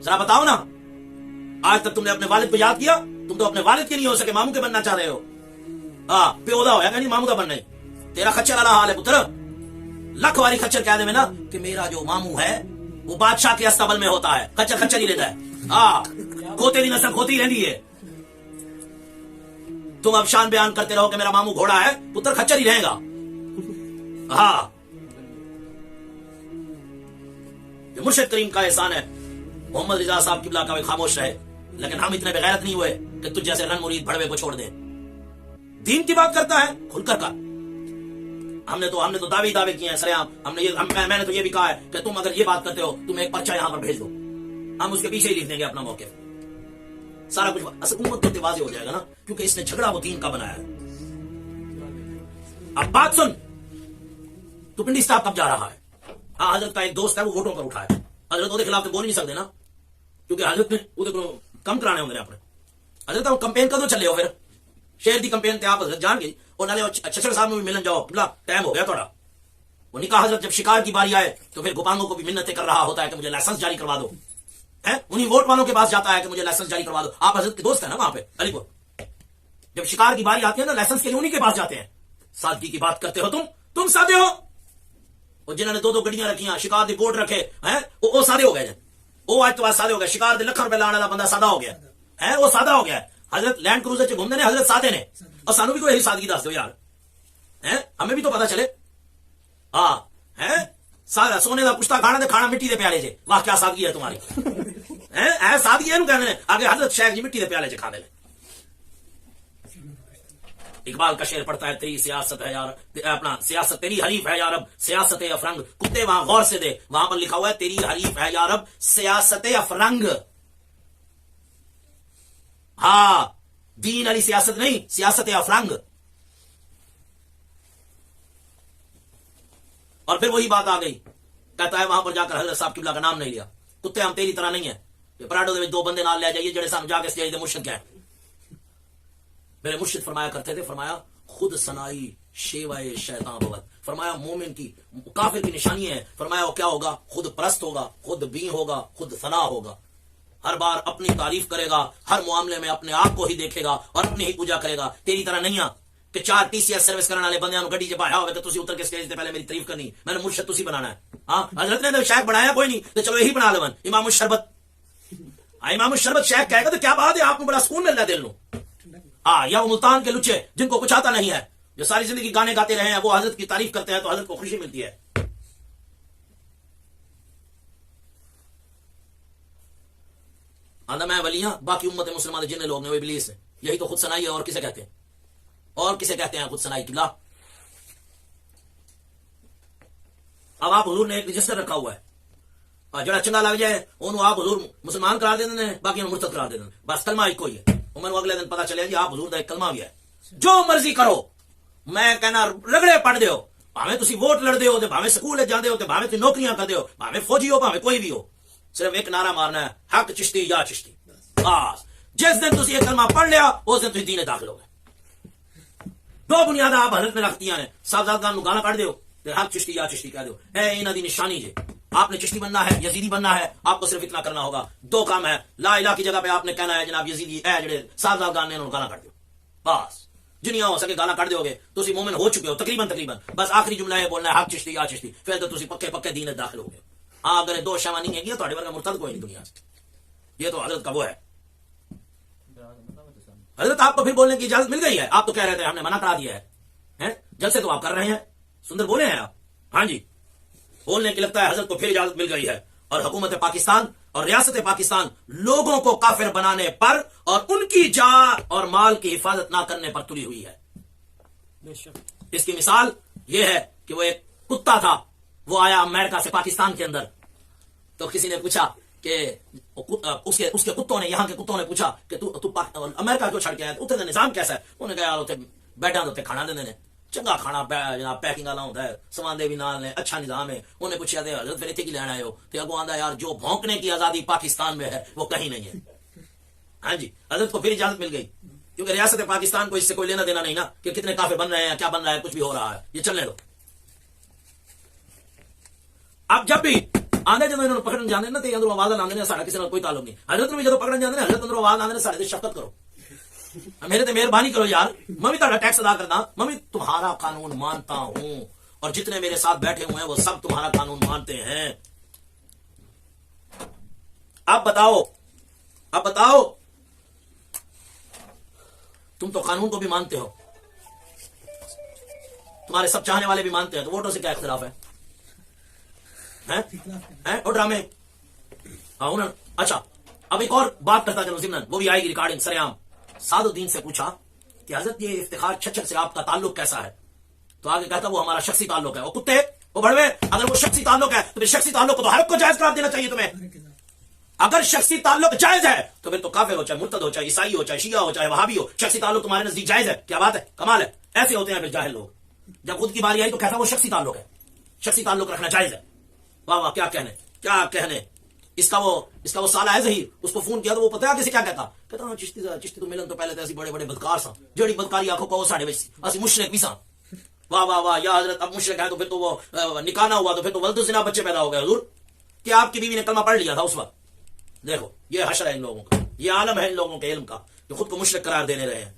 ذرا بتاؤ نا. آج تک تم نے اپنے والد کو یاد کیا؟ تم تو اپنے والد کے نہیں ہو سکے, ماموں کے بننا چاہ رہے ہو. ہاں پیودا ہوا نہیں ماموں کا بننا. تیرا کچر والا حال ہے پتر. لکھ والی کچر کہہ دے میں نا کہ میرا جو ماموں ہے وہ بادشاہ کے استبل میں ہوتا ہے, کچر کچر ہی رہتا ہے. ہاں کھوتے دی نسل کھوتی رہتی ہے. تم اب شان بیان کرتے رہو کہ میرا ماموں گھوڑا ہے, پتر کچر ہی رہے گا. ہاں یہ مرشد کریم کا احسان ہے. محمد رضا صاحب قبلہ کا بھی خاموش رہے, لیکن ہم اتنے بغیرت نہیں ہوئے کہ تجھ جیسے رن مرید بھڑوے کو چھوڑ دیں. دین کی بات کرتا ہے کھل کر کر. ہم نے تو دعوے کیے ہیں سریعام. میں نے تو یہ بھی کہا ہے کہ تم اگر یہ بات کرتے ہو تم ایک پرچہ یہاں پر بھیج دو, ہم اس کے پیچھے ہی لکھ دیں گے اپنا موقف. سارا کچھ حکومت کو واضح ہو جائے گا نا, کیونکہ اس نے جھگڑا وہ دین کا بنایا ہے. اب بات سن, تو پنڈی صاحب کب جا رہا ہے؟ ہاں حضرت کا ایک دوست ہے وہ ووٹوں پر اٹھا ہے. حضرت کے خلاف تو بول نہیں سکتے نا, کیونکہ حضرت نے وہ کم کرانے ہوں گے اپنے. حضرت کمپین کدو چلے ہو, پھر شہر دی کمپین تے آپ حضرت جان گئی. اور نالے چھچڑ صاحب میں بھی ملن جاؤ, بلا ٹائم ہو گیا تھوڑا. وہ نہیں کہا حضرت جب شکار کی باری آئے تو پھر گوپانگوں کو بھی منتیں کر رہا ہوتا ہے کہ مجھے لائسنس جاری کروا دو. انہیں ووٹ والوں کے پاس جاتا ہے کہ مجھے لائسنس جاری کروا دو. آپ حضرت کے دوست ہیں نا وہاں پہ علی پور. جب شکار کی باری آتی ہے نا لائسنس کے لیے انہیں کے پاس جاتے ہیں. سادگی کی بات کرتے ہو تم سادے ہو. اور جنہوں نے دو گڈیاں رکھیاں شکار دی بورڈ رکھے ہیں وہ سادے ہو گئے. وہ آج تو آج سادے ہو گئے. شکار دے لکھن روپے لانے والا بندہ سادہ ہو گیا ہے, وہ سادہ ہو گیا ہے. حضرت لینڈ کروزر سے گھومنے نے, حضرت سادے نے. اور سانو بھی کوئی یہی سادگی دس دو یار, ہمیں بھی تو پتا چلے. ہاں ہے سونے کا کشتا کھانا کھانا مٹی دے پیالے سے. واہ کیا سادگی ہے تمہاری. سادگی ہے کہنے آگے حضرت شیخ جی مٹی دے پیالے سے کھا دے. اقبال کا شعر پڑھتا ہے تیری سیاست ہے یار, اپنا سیاست تیری حریف ہے یارب سیاست افرنگ. کتے وہاں غور سے دے, وہاں پر لکھا ہوا ہے تیری حریف ہے یارب سیاست افرنگ. ہاں دین علی سیاست نہیں, سیاست افرنگ. اور پھر وہی بات آ گئی, کہتا ہے وہاں پر جا کر حضرت صاحب قبلہ کا نام نہیں لیا. کتے ہم تیری طرح نہیں ہیں پراڈو دے دو بندے نال لے جائیے جڑے سام جا کے سٹیج دے مرشد کہیں. میرے مرشد فرمایا کرتے تھے, فرمایا خود سنائی شیوائے شیطان بوت. فرمایا مومن کی کافر کی نشانی ہے. فرمایا وہ کیا ہوگا, خود پرست ہوگا, خود بین ہوگا, خود ثنا ہوگا. ہر بار اپنی تعریف کرے گا, ہر معاملے میں اپنے آپ کو ہی دیکھے گا اور اپنی ہی پوجا کرے گا. تیری طرح نہیں کہ 4 TCS سروس کرنے والے بندیاں گڈی چ پایا ہوگا تو تسی اتر کے سٹیج تے پہلے میری تعریف کرنی. میں نے مرشد تسی بنانا ہے. ہاں حضرت نے تو شیخ بنایا کوئی نہیں تو چلو یہی بنا لون امام الشربت. امام الشربت شیخ کہے گا تو کیا بات ہے, آپ کو بڑا سکون مل رہا ہے دل نو. ہاں یا وہ ملتان کے لچے جن کو کچھ آتا نہیں ہے, جو ساری زندگی گانے گاتے رہے ہیں, وہ حضرت کی تعریف کرتے ہیں تو حضرت کو خوشی ملتی ہے. میں ولیاں باقی امت مسلمان جن لوگ نے وہ ابلیس ہے. یہی تو خود سنائی ہے. اور کسے کہتے ہیں, اور کسے کہتے ہیں خود سنائی قبلہ. اب آپ حضور نے ایک رجسٹر رکھا ہوا ہے, اور جڑا چنگا لگ جائے انہوں آپ حضور مسلمان قرار دے دیں, باقی مرتد قرار دے دیں. بس کلمہ ایک کوئی ہے. میں اگلے دن پتا چلے جی آپ حضور دا ایک کلمہ بھی ہے. جو مرضی کرو, میں کہنا رگڑے پڑھ دیو, بھاویں تسی ووٹ لڑ دیو, بھاویں سکول جاندے ہو, بھاویں تسی نوکریاں کر دیو, بھاویں فوجی ہو, بھاویں کوئی بھی ہو, صرف ایک نعرہ مارنا ہے, حق چشتی یا چشتی. بس جس دن تسی یہ کلمہ پڑھ لیا اس دن تسی دین داخل ہو گئے. 2 بنیادیں آپ حضرت نے رکھتی ہیں. صاحبزادگان نو گانا کر دیو, حق چشتی یا چشتی کہہ دیو. اے انہاں دی نشانی جے. آپ نے چشتی بننا ہے, یزیدی بننا ہے, آپ کو صرف اتنا کرنا ہوگا. 2 کام ہے. لا الہ کی جگہ پہ آپ نے کہنا ہے جناب یزیدی اے جڑے صاحبزادگان نے انہوں گانا کر دیو. بس جنیاں ہو سکے گانا کر دیو گے تسی مومن ہو چکے ہو تقریباً. بس آخری جملہ ہے بولنا ہے حق چشتی یا چشتی, پھر تو تسی پکے دین داخل ہو گئے. ہاں اگر 2 شیواں نہیں ہے تھوڑے ورگا مرتد کوئی نہیں دنیا سے. یہ تو حضرت کا وہ ہے. حضرت آپ کو پھر بولنے کی اجازت مل گئی ہے. آپ تو کہہ رہے تھے ہم نے منع کرا دیا ہے, جلسے تو آپ کر رہے ہیں, سندر بولے ہیں آپ. ہاں جی بولنے کی لگتا ہے حضرت کو پھر اجازت مل گئی ہے. اور حکومت پاکستان اور ریاست پاکستان لوگوں کو کافر بنانے پر اور ان کی جان اور مال کی حفاظت نہ کرنے پر تلی ہوئی ہے. اس کی مثال یہ ہے کہ وہ ایک کتا تھا وہ آیا امریکہ سے پاکستان کے اندر، تو کسی نے پوچھا کہ اس کے کتوں نے، یہاں کے کتوں نے پوچھا کہ تو امریکہ کیوں چھڑ کے آیا، اتنے کا نظام کیسا ہے؟ انہوں نے کہا یار اتنے بیڈاں تے کھانا دیندے نے، چنگا کھانا جناب پیکنگ والا ہوتا ہے، سماندے بھی نال نے، اچھا نظام ہے۔ انہوں نے پوچھا کہ حضرت پھر اتنے کی لینا آئے ہو؟ تو اگوں آندا یار جو بھونکنے کی آزادی پاکستان میں ہے وہ کہیں نہیں ہے۔ ہاں جی، حضرت کو پھر اجازت مل گئی، کیونکہ ریاست پاکستان کو اس سے کوئی لینا دینا نہیں نا کہ کتنے کافر بن رہے ہیں، کیا بن رہا ہے، کچھ بھی ہو رہا ہے، یہ چلنے دو۔ اب جب بھی آدھے جب انہوں نے پکڑن جانے نا تو اندروں آواز لاندے سارا کسی کوئی تعلق نہیں، حضرت بھی جب پکڑن جانے حضرت اندروں آواز لاندے سارے شفقت کرو، میرے تے مہربانی کرو یار، میں بھی تہاڈا ٹیکس ادا کرنا، میں بھی تمہارا قانون مانتا ہوں، اور جتنے میرے ساتھ بیٹھے ہوئے ہیں وہ سب تمہارا قانون مانتے ہیں۔ اب بتاؤ تم تو قانون کو بھی مانتے ہو، تمہارے سب چاہنے والے بھی مانتے ہیں، تو ووٹوں سے کیا اختلاف ہے؟ اور ڈرامے۔ اچھا اب ایک اور بات کرتا چلو ضمن، وہ بھی آئے گی ریکارڈنگ سر عام۔ سعد الدین سے پوچھا کہ حضرت یہ افتخار چھچر سے آپ کا تعلق کیسا ہے؟ تو آگے کہتا وہ ہمارا شخصی تعلق ہے۔ وہ کتے وہ بڑوے، اگر وہ شخصی تعلق ہے تو پھر شخصی تعلق کو تو ہر کو جائز قرار دینا چاہیے تمہیں۔ اگر شخصی تعلق جائز ہے تو پھر تو کافر ہو، چاہے مرتد ہو، چاہے عیسائی ہو، چاہے شیعہ ہو، چاہے وہابی ہو، شخصی تعلق تمہارے نزدیک جائز ہے۔ کیا بات ہے، کمال ہے۔ ایسے ہوتے ہیں پھر جاہل لوگ، جب خود کی باری آئی تو کہتا وہ شخصی تعلق ہے، شخصی تعلق رکھنا جائز ہے۔ واہ واہ، کیا کہنے۔ اس کا وہ سالا ہے ظہیر، اس کو فون کیا تو وہ پتہ ہے کسی کیا کہتا ہاں چشتی تو ملن تو پہلے تو ایسی بڑے بڑے بدکار سا، جڑی بدکاری آنکھوں کو ساڑھے بچ اسی مشرک بھی سا۔ واہ واہ واہ، یا حضرت اب مشرک ہے تو پھر تو وہ نکاح نہ ہوا تو پھر تو ولد الزنا بچے پیدا ہو گئے حضور، کہ آپ کی بیوی نے کلمہ پڑھ لیا تھا اس وقت۔ دیکھو یہ حشر ہے ان لوگوں کا، یہ عالم ہے ان لوگوں کے علم کا جو خود کو مشرک قرار دینے رہے ہیں۔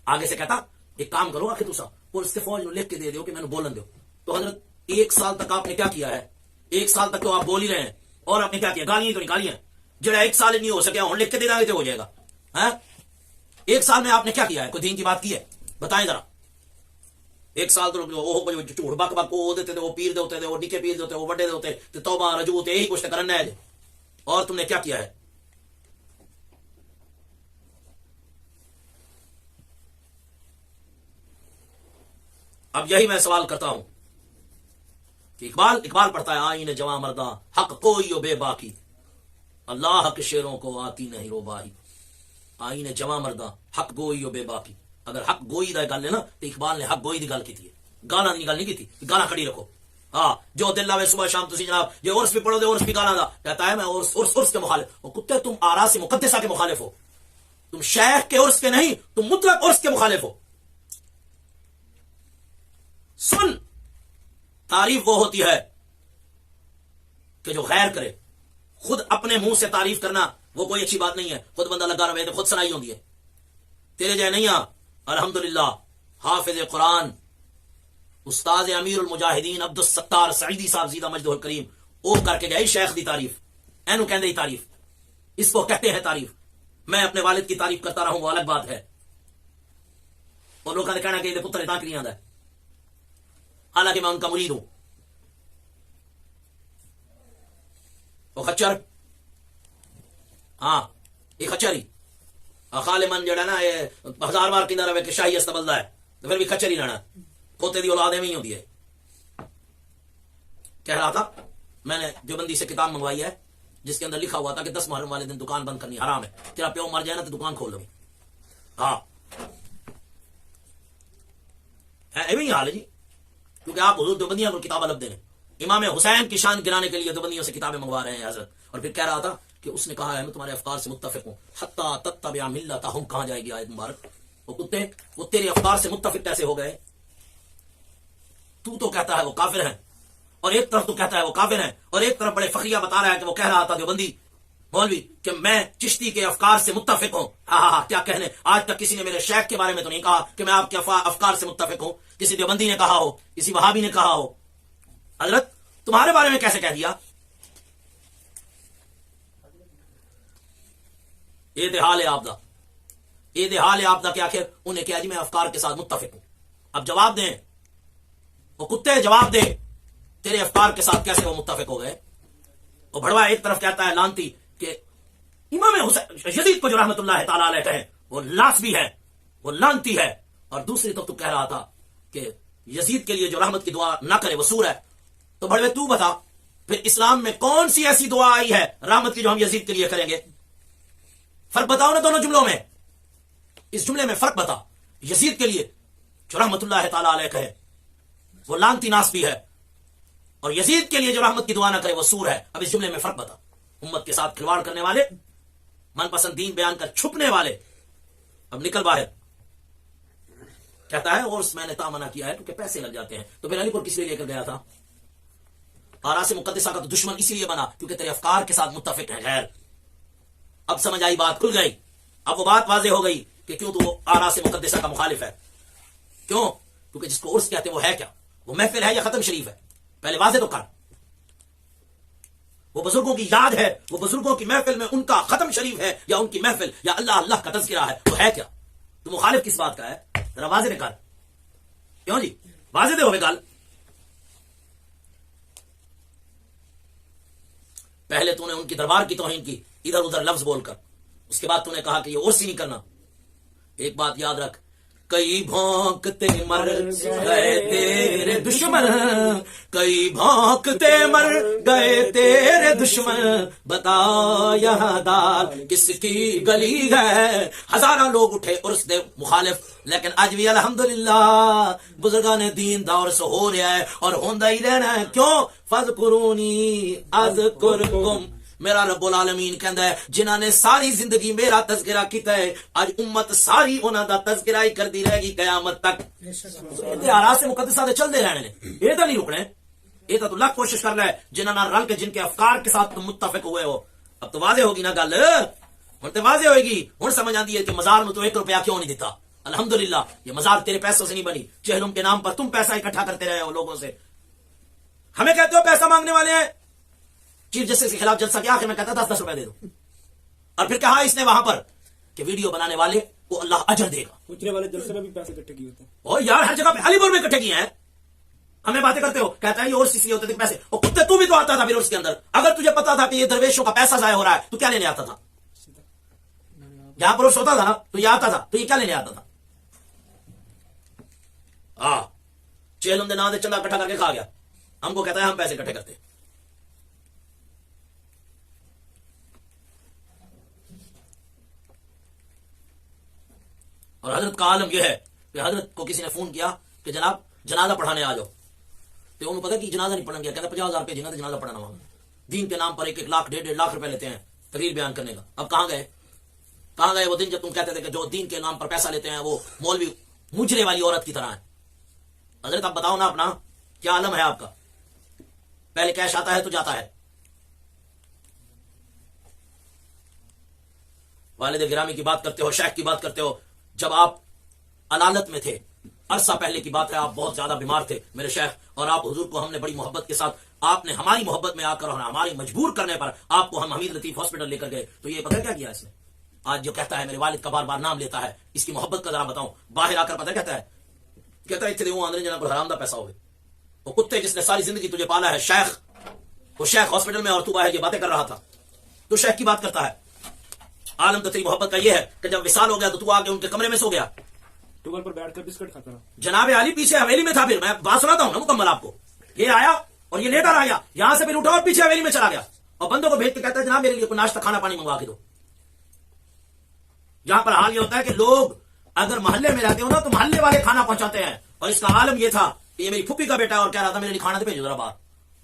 آگے سے کہتا ایک کام کرو آخر تسا اور اس کے فوج لکھ کے دے دو کہ میں نے بولن دو۔ تو حضرت 1 سال تک آپ نے کیا کیا ہے؟ 1 سال تک تو آپ بول ہی رہے ہیں، اور آپ نے کیا کیا؟ گالیاں تو نکالی ہیں۔ جڑا 1 سال نہیں ہو سکیا ہوں لکھ کے دے دیں گے تو ہو جائے گا۔ 1 سال میں آپ نے کیا کیا ہے؟ کوئی دین کی بات کی ہے؟ بتائیں ذرا۔ 1 سال تو جھوٹ بک وہ دیتے تھے، وہ پیر دے ہوتے تھے، وہ نکے پیر دے ہوتے، وہ بڑے دے ہوتے تو توبہ رجوع یہی کچھ کرنا ہے۔ اور تم نے کیا کیا ہے؟ اب یہی میں سوال کرتا ہوں کہ اقبال پڑھتا ہے آئین جواں مرداں حق کوئی و بے باکی، اللہ کے شیروں کو آتی نہیں روباہی۔ آئین جواں مرداں حق گوئی و بے باکی، اگر حق گوئی دا گل ہے نا تو اقبال نے حق گوئی دی گل کی ہے، گالاں دی گل نہیں کی، گالاں کھڑی رکھو۔ ہاں جو دل لاوے صبح شام تسی جناب یہ عرس بھی پڑھو دے عرس بھی گالاں دا، کہتا ہے میں عرس کے مخالف۔ وہ کتے تم آراس مقدسہ کے مخالف ہو، تم شیخ کے عرس کے نہیں، تم مطلق عرس کے مخالف ہو۔ سن، تعریف وہ ہوتی ہے کہ جو غیر کرے، خود اپنے منہ سے تعریف کرنا وہ کوئی اچھی بات نہیں ہے۔ خود بندہ لگا رہے تو خود سنائی ہوتی ہے، تیرے جائے نہیں۔ الحمدللہ حافظ قرآن استاد امیر المجاہدین عبد الستار سعیدی صاحب زیدہ مجدہ الکریم وہ کر کے گئے شیخ دی تعریف، اینو کہندے ہی تعریف، اس کو کہتے ہیں تعریف۔ میں اپنے والد کی تعریف کرتا رہوں وہ الگ بات ہے، اور لوگوں نے کہنا کہ یہ پتر اتنا نہیں آتا ہے، حالانکہ میں ان کا مرید ہوں۔ وہ خچر، ہاں یہ خچری خال من جڑا نا یہ 1000 بار کہندا رہے کہ شاہی استبلدا ہے تو پھر بھی خچر ہی لینا، پوتے دی اولاد میں ہی ہوتی ہے۔ کہہ رہا تھا میں نے دیوبندی سے کتاب منگوائی ہے جس کے اندر لکھا ہوا تھا کہ 10 محرم والے دن دکان بند کرنی حرام ہے، تیرا پیو مر جائے نا تو دکان کھول لو۔ ہاں ایویں حال ہے جی، کیونکہ آپ حضور دیوبندیاں کو کتابیں لب دیں، امام حسین کی شان گرانے کے لیے دیوبندیوں سے کتابیں منگوا رہے ہیں حضرت۔ اور پھر کہہ رہا تھا کہ اس نے کہا ہے میں تمہارے افکار سے متفق ہوں، حتی تتبع ملتہم، کہاں جائے گی آیت مبارک؟ وہ کتے وہ تیرے افکار سے متفق کیسے ہو گئے؟ تو کہتا ہے وہ کافر ہیں، اور ایک طرف تو کہتا ہے وہ کافر ہیں، اور ایک طرف بڑے فخریہ بتا رہا ہے کہ وہ کہہ رہا تھا دیوبندی مولوی کہ میں چشتی کے افکار سے متفق ہوں۔ ہاں کیا کہنے، آج تک کسی نے میرے شیخ کے بارے میں تو نہیں کہا کہ میں آپ کے افکار سے متفق ہوں، کسی دیوبندی نے کہا ہو، کسی وہابی نے کہا ہو۔ حضرت تمہارے بارے میں کیسے کہہ دیا؟ یہ حال ہے آپ دا، یہ حال ہے آپ دا کہ آخر انہیں کہا جی میں افکار کے ساتھ متفق ہوں۔ اب جواب دیں، وہ کتے جواب دے، تیرے افکار کے ساتھ کیسے وہ متفق ہو گئے؟ وہ بھڑوا ایک طرف کہتا ہے لانتی کہ امام حسین یزید کو جو رحمت اللہ تعالی علیہ کہیں وہ لاس بھی ہے، وہ لانتی ہے، اور دوسری طرف تو کہہ رہا تھا کہ یزید کے لیے جو رحمت کی دعا نہ کرے وہ سور ہے. تو بڑے تو بتا پھر اسلام میں کون سی ایسی دعا آئی ہے رحمت کی جو ہم یزید کے لیے کریں گے؟ فرق بتاؤ نا دونوں جملوں میں. اس جملے میں فرق بتا. یزید کے لیے جو رحمت اللہ تعالیٰ علیہ کہے وہ لانتی ناس بھی ہے, اور یزید کے لیے جو رحمت کی دعا نہ کرے وہ سور ہے. اب اس جملے میں فرق بتا. امت کے ساتھ کھلواڑ کرنے والے, من پسند دین بیان کر چھپنے والے, اب نکل باہر. کہتا ہے اور میں نے منع کیا ہے کیونکہ پیسے لگ جاتے ہیں. تو پھر علی پور کس لیے لے کر گیا تھا؟ آراس مقدسہ کا تو دشمن اسی لیے بنا کیونکہ تیرے افکار کے ساتھ متفق ہے غیر. اب سمجھ آئی بات, کھل گئی. اب وہ بات واضح ہو گئی کہ کیوں تو آراس مقدسہ کا مخالف ہے. کیوں؟ کیونکہ جس کو عرس کہتے ہیں وہ ہے کیا؟ وہ محفل ہے یا ختم شریف ہے؟ پہلے واضح تو کر. وہ بزرگوں کی یاد ہے, وہ بزرگوں کی محفل میں ان کا ختم شریف ہے یا ان کی محفل یا اللہ اللہ کا تذکرہ ہے؟ وہ ہے کیا؟ تو مخالف کس بات کا ہے؟ ذرا واضح نکال. کیوں جی واضح دے ہوئے گال. پہلے تو نے ان کی دربار کی توہین کی ادھر ادھر لفظ بول کر, اس کے بعد تو نے کہا کہ یہ عرس ہی نہیں کرنا. ایک بات یاد رکھ, کئی بھونکتے مر گئے تیرے دشمن, کئی بھونکتے مر گئے تیرے دشمن, بتا یہاں دال کس کی گلی ہے. ہزاروں لوگ اٹھے عرس دے مخالف, لیکن آج بھی الحمدللہ بزرگان دین دور سے ہو رہا ہے اور ہوندہ ہی رہنا ہے. کیوں؟ فذکرونی اذکرکم. میرا رب العالمین کہندا ہے جنہاں نے ساری زندگی میرا تذکرہ کیتا ہے, اج امت ساری انہاں دا تذکرہ ہی کردی رہے گی قیامت تک. تے آراس مقدسہ دے چلدے رہنے نے, یہ تو نہیں رکنے. یہ تو اللہ کوشش کر رہا ہے جنہاں نال رل کے جن کے افکار کے ساتھ تم متفق ہوئے ہو. اب تو واضح ہوگی نا گل, ہن تے واضح ہوئے گی. ہن سمجھ آندی ہے کہ مزار میں تو 1 روپیہ کیوں نہیں دیتا. الحمدللہ یہ مزار تیرے پیسوں سے نہیں بنی, چہلم کے نام پر تم پیسہ اکٹھا کرتے رہے ہو لوگوں سے. ہمیں کہتے ہو پیسہ مانگنے والے ہیں. چیف جسٹس کے خلاف جلسہ کیا آخر میں کہتا 10-10 روپے دے دو, اور پھر کہا اس نے وہاں پر کہ ویڈیو بنانے والے کو اللہ اجر دے گا. پوچھنے والے جلسے میں بھی پیسے اکٹھے کیے ہوتے ہیں. اور یار ہر جگہ پہ علی پور میں اکٹھے کیے ہیں. ہمیں باتیں کرتے ہو, کہتا ہے یہ اور اس لیے ہوتے تھے پیسے. اور کتے تو بھی تو آتا تھا پھر اس کے اندر. اگر تجھے پتا تھا کہ یہ درویشوں کا پیسہ ضائع ہو رہا ہے تو کیا لینے آتا تھا؟ یہاں پر ہوتا تھا نا تو یہ آتا تھا, تو یہ کیا لینے آتا تھا؟ ہاں چیلم دے نام دے چندہ اکٹھا کر کے کھا گیا. ہم کو کہتا ہے ہم پیسے اکٹھے کرتے. اور حضرت کا عالم یہ ہے کہ حضرت کو کسی نے فون کیا کہ جناب جنازہ پڑھانے آ جاؤ, تو انہوں پتا کہ جنازہ نہیں پڑھنا گیا, کہتا 50,000 روپے جنازہ پڑھانا وہاں. دین کے نام پر 1 لاکھ 1.5 لاکھ روپے لیتے ہیں تقریر بیان کرنے کا. اب کہاں گئے وہ دن جب تم کہتے تھے کہ جو دین کے نام پر پیسہ لیتے ہیں وہ مولوی مجرے والی عورت کی طرح ہے. حضرت اب بتاؤ نا اپنا کیا عالم ہے آپ کا؟ پہلے کیش آتا ہے تو جاتا ہے. والد گرامی کی بات کرتے ہو, شیخ کی بات کرتے ہو. جب آپ علالت میں تھے, عرصہ پہلے کی بات ہے, آپ بہت زیادہ بیمار تھے میرے شیخ, اور آپ حضور کو ہم نے بڑی محبت کے ساتھ, آپ نے ہماری محبت میں آ کر اور ہماری مجبور کرنے پر آپ کو ہم حمید لطیف ہاسپٹل لے کر گئے. تو یہ پتہ کیا کیا اس نے؟ آج جو کہتا ہے میرے والد کا بار بار نام لیتا ہے, اس کی محبت کا ذرا بتاؤں. باہر آ کر پتہ کہتا ہے اتنے وہ آندھے جنا کو حرام دا پیسہ ہوئے. وہ کتے جس نے ساری زندگی تجھے پالا ہے, شیخ, وہ شیخ ہاسپٹل میں اور تو باہر یہ باتیں کر رہا تھا, تو شیخ کی بات کرتا ہے. عالم تو تیری محبت کا یہ ہے کہ جب وصال ہو گیا تو آ کے ان کے کمرے میں سو گیا, ٹیبل پر بیٹھ کر بسکٹ کھاتا رہا. جناب علی پیچھے حویلی میں تھا. پھر میں بات سناتا ہوں نا مکمل آپ کو. یہ آیا اور یہ لیٹر آیا, یہاں سے پھر اٹھا اور پیچھے حویلی میں چلا گیا, اور بندوں کو بھیج کے کہتا ہے جناب میرے لیے کوئی ناشتہ کھانا پانی منگوا کے دو. یہاں پر حال یہ ہوتا ہے کہ لوگ اگر محلے میں رہتے ہو نا تو محلے والے کھانا پہنچاتے ہیں. اور اس کا عالم یہ تھا کہ یہ میری پھپھی کا بیٹا اور کہہ رہا تھا میرے لیے کھانا تو بھیجو ذرا باہر.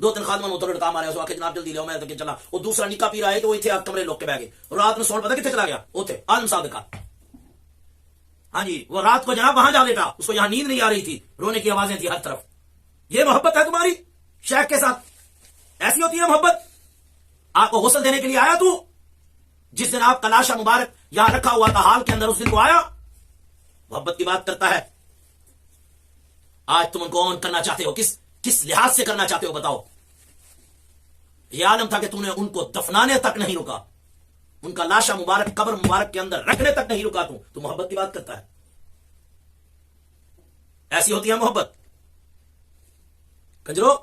2-3 خادمان اتر کام آ رہے ہیں, جناب جلدی لو, میں تو چلا. وہ دوسرا نکاح پی رہا ہے تو وہ تھے کمرے لوگ کے بہ گئے. رات میں سوڑ پتا کتنے چلا گیا, وہ تھے عالم صاحب کا. ہاں جی, وہ رات کو جناب وہاں جا لیٹا, اس کو یہاں نیند نہیں آ رہی تھی, رونے کی آوازیں تھی ہر طرف. یہ محبت ہے تمہاری شیخ کے ساتھ؟ ایسی ہوتی ہے محبت؟ آپ کو غسل دینے کے لیے آیا تو جس دن آپ کا لاشا مبارک یہاں رکھا ہوا تھا حال کے اندر, اس دن کو آیا, محبت کی بات کرتا ہے. آج تم ان کو آن کرنا چاہتے ہو, کس لحاظ سے کرنا چاہتے ہو بتاؤ؟ یہ عالم تھا کہ تم نے ان کو دفنانے تک نہیں رکا, ان کا لاشا مبارک قبر مبارک کے اندر رکھنے تک نہیں رکا. تو محبت کی بات کرتا ہے. ایسی ہوتی ہے محبت کنجرو.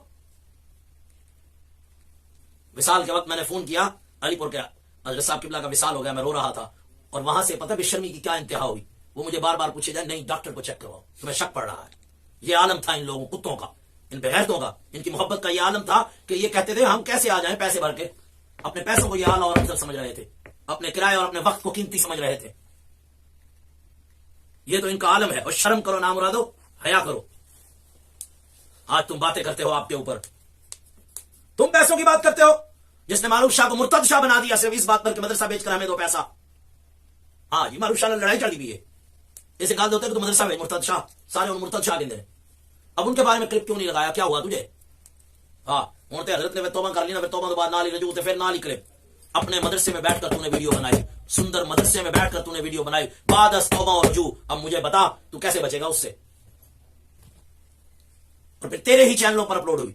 وصال کے وقت میں نے فون کیا علی پور کے حضرت صاحب قبلہ کا وصال ہو گیا, میں رو رہا تھا, اور وہاں سے پتہ بے شرمی کی کیا انتہا ہوئی. وہ مجھے بار بار پوچھے جائے نہیں ڈاکٹر کو چیک کرواؤ, تمہیں شک پڑ رہا ہے. یہ عالم تھا ان لوگوں کتوں کا، ان بغیرتوں کا، ان کی محبت کا یہ عالم تھا کہ یہ کہتے تھے ہم کیسے آ جائیں پیسے بھر کے. اپنے پیسوں کو یہ اعلیٰ اور افضل سمجھ رہے تھے، اپنے کرائے اور اپنے وقت کو قیمتی سمجھ رہے تھے. یہ تو ان کا عالم ہے. اور شرم کرو نامرادو، حیا کرو. آج تم باتیں کرتے ہو آپ کے اوپر، تم پیسوں کی بات کرتے ہو. جس نے معروف شاہ کو مرتد شاہ بنا دیا صرف اس بات پر کہ مدرسہ بیچ کر ہمیں دو پیسہ. ہاں یہ معروف شاہ نے لڑائی چڑھی ہوئی ہے. اسے گال ہوتا ہے کہ تو مدرسہ بیچ، مرتد شاہ سارے ان مرتد شاہ گندے. اب ان کے بارے میں کلپ کیوں نہیں لگایا؟ کیا ہوا تجھے؟ ہاں ہوں تو حضرت نے توبہ کر لی نا، پھر توبہ کے بعد نہ لی رجوع، پھر نہ لی کلپ. اپنے مدرسے میں بیٹھ کر تو نے ویڈیو بنائی، سندر مدرسے میں بیٹھ کر تو نے ویڈیو بنائی بعد از توبہ اور رجوع. اب مجھے بتا تو کیسے بچے گا اس سے؟ اور پھر تیرے ہی چینلوں پر اپلوڈ ہوئی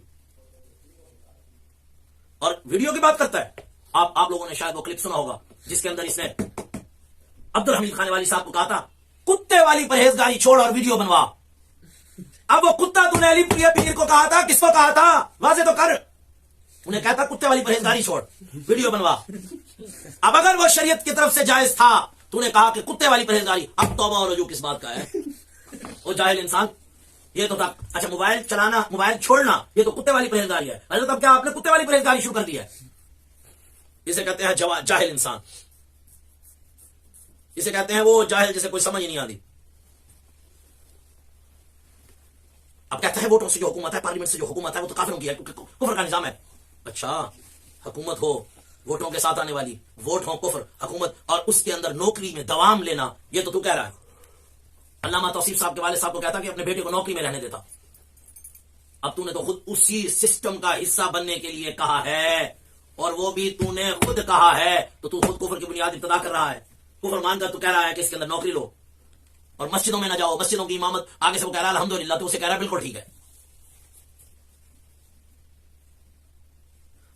اور ویڈیو کی بات کرتا ہے. آپ لوگوں نے شاید وہ کلپ سنا ہوگا جس کے اندر اس نے عبد الحمید خان والی صاحب کو کہا تھا کتے والی پرہیزگاری چھوڑ اور ویڈیو بنوا. اب وہ کتا تو نے علی پیر کو کہا تھا، کس کو کہا تھا؟ واضح تو کر. انہیں کہتا کتے والی پرہیزگاری چھوڑ، ویڈیو بنوا. اب اگر وہ شریعت کی طرف سے جائز تھا تو نے کہا کہ کتے والی پرہیزگاری، اب توبہ اور رجوع کس بات کا ہے؟ وہ جاہل انسان یہ تو تھا. اچھا موبائل چلانا، موبائل چھوڑنا، یہ تو کتے والی پرہیزگاری ہے. حضرت اب کیا آپ نے کتے والی پرہیزگاری شروع کر دی ہے؟ اسے کہتے ہیں جاہل انسان. اسے کہتے ہیں وہ جاہل جسے کوئی سمجھ نہیں آتی. اب کہتا ہے ووٹوں سے جو حکومت ہے، پارلیمنٹ سے جو حکومت ہے وہ تو کافروں کی ہے کیونکہ کفر کا نظام ہے. اچھا حکومت ہو ووٹوں کے ساتھ آنے والی، ووٹ ہو کفر، حکومت اور اس کے اندر نوکری میں دوام لینا، یہ تو کہہ رہا ہے. علامہ توصیف صاحب کے والد صاحب کو کہتا کہ اپنے بیٹے کو نوکری میں رہنے دیتا. اب تو نے تو خود اسی سسٹم کا حصہ بننے کے لیے کہا ہے، اور وہ بھی تو نے خود کہا ہے، تو تو خود کفر کی بنیاد ابتدا کر رہا ہے. کفر مان کر تو کہہ رہا ہے کہ اس کے اندر نوکری لو اور مسجدوں میں نہ جاؤ، مسجدوں کی امامت آگے سے وہ کہہ رہا ہے الحمدللہ، تو اسے کہہ رہا ہے بالکل ٹھیک ہے.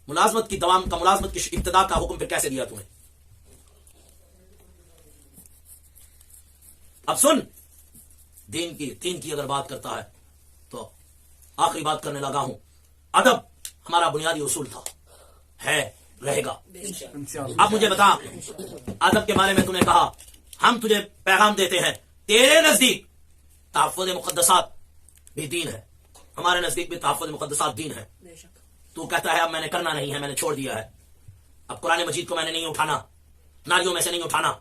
ملازمت کی دوام کا، ملازمت کی ابتدا کا حکم پھر کیسے دیا تمہیں؟ اب سن، دین کی اگر بات کرتا ہے تو آخری بات کرنے لگا ہوں. ادب ہمارا بنیادی اصول تھا، ہے، رہے گا. اب مجھے بتا، ادب کے بارے میں تو نے کہا ہم تجھے پیغام دیتے ہیں، تیرے نزدیک تحفظ مقدسات بھی دین ہے، ہمارے نزدیک بھی تحفظ مقدسات دین ہے. تو کہتا ہے اب میں نے کرنا نہیں ہے، میں نے چھوڑ دیا ہے. اب قرآن مجید کو میں نے نہیں اٹھانا، نالیوں میں سے نہیں اٹھانا.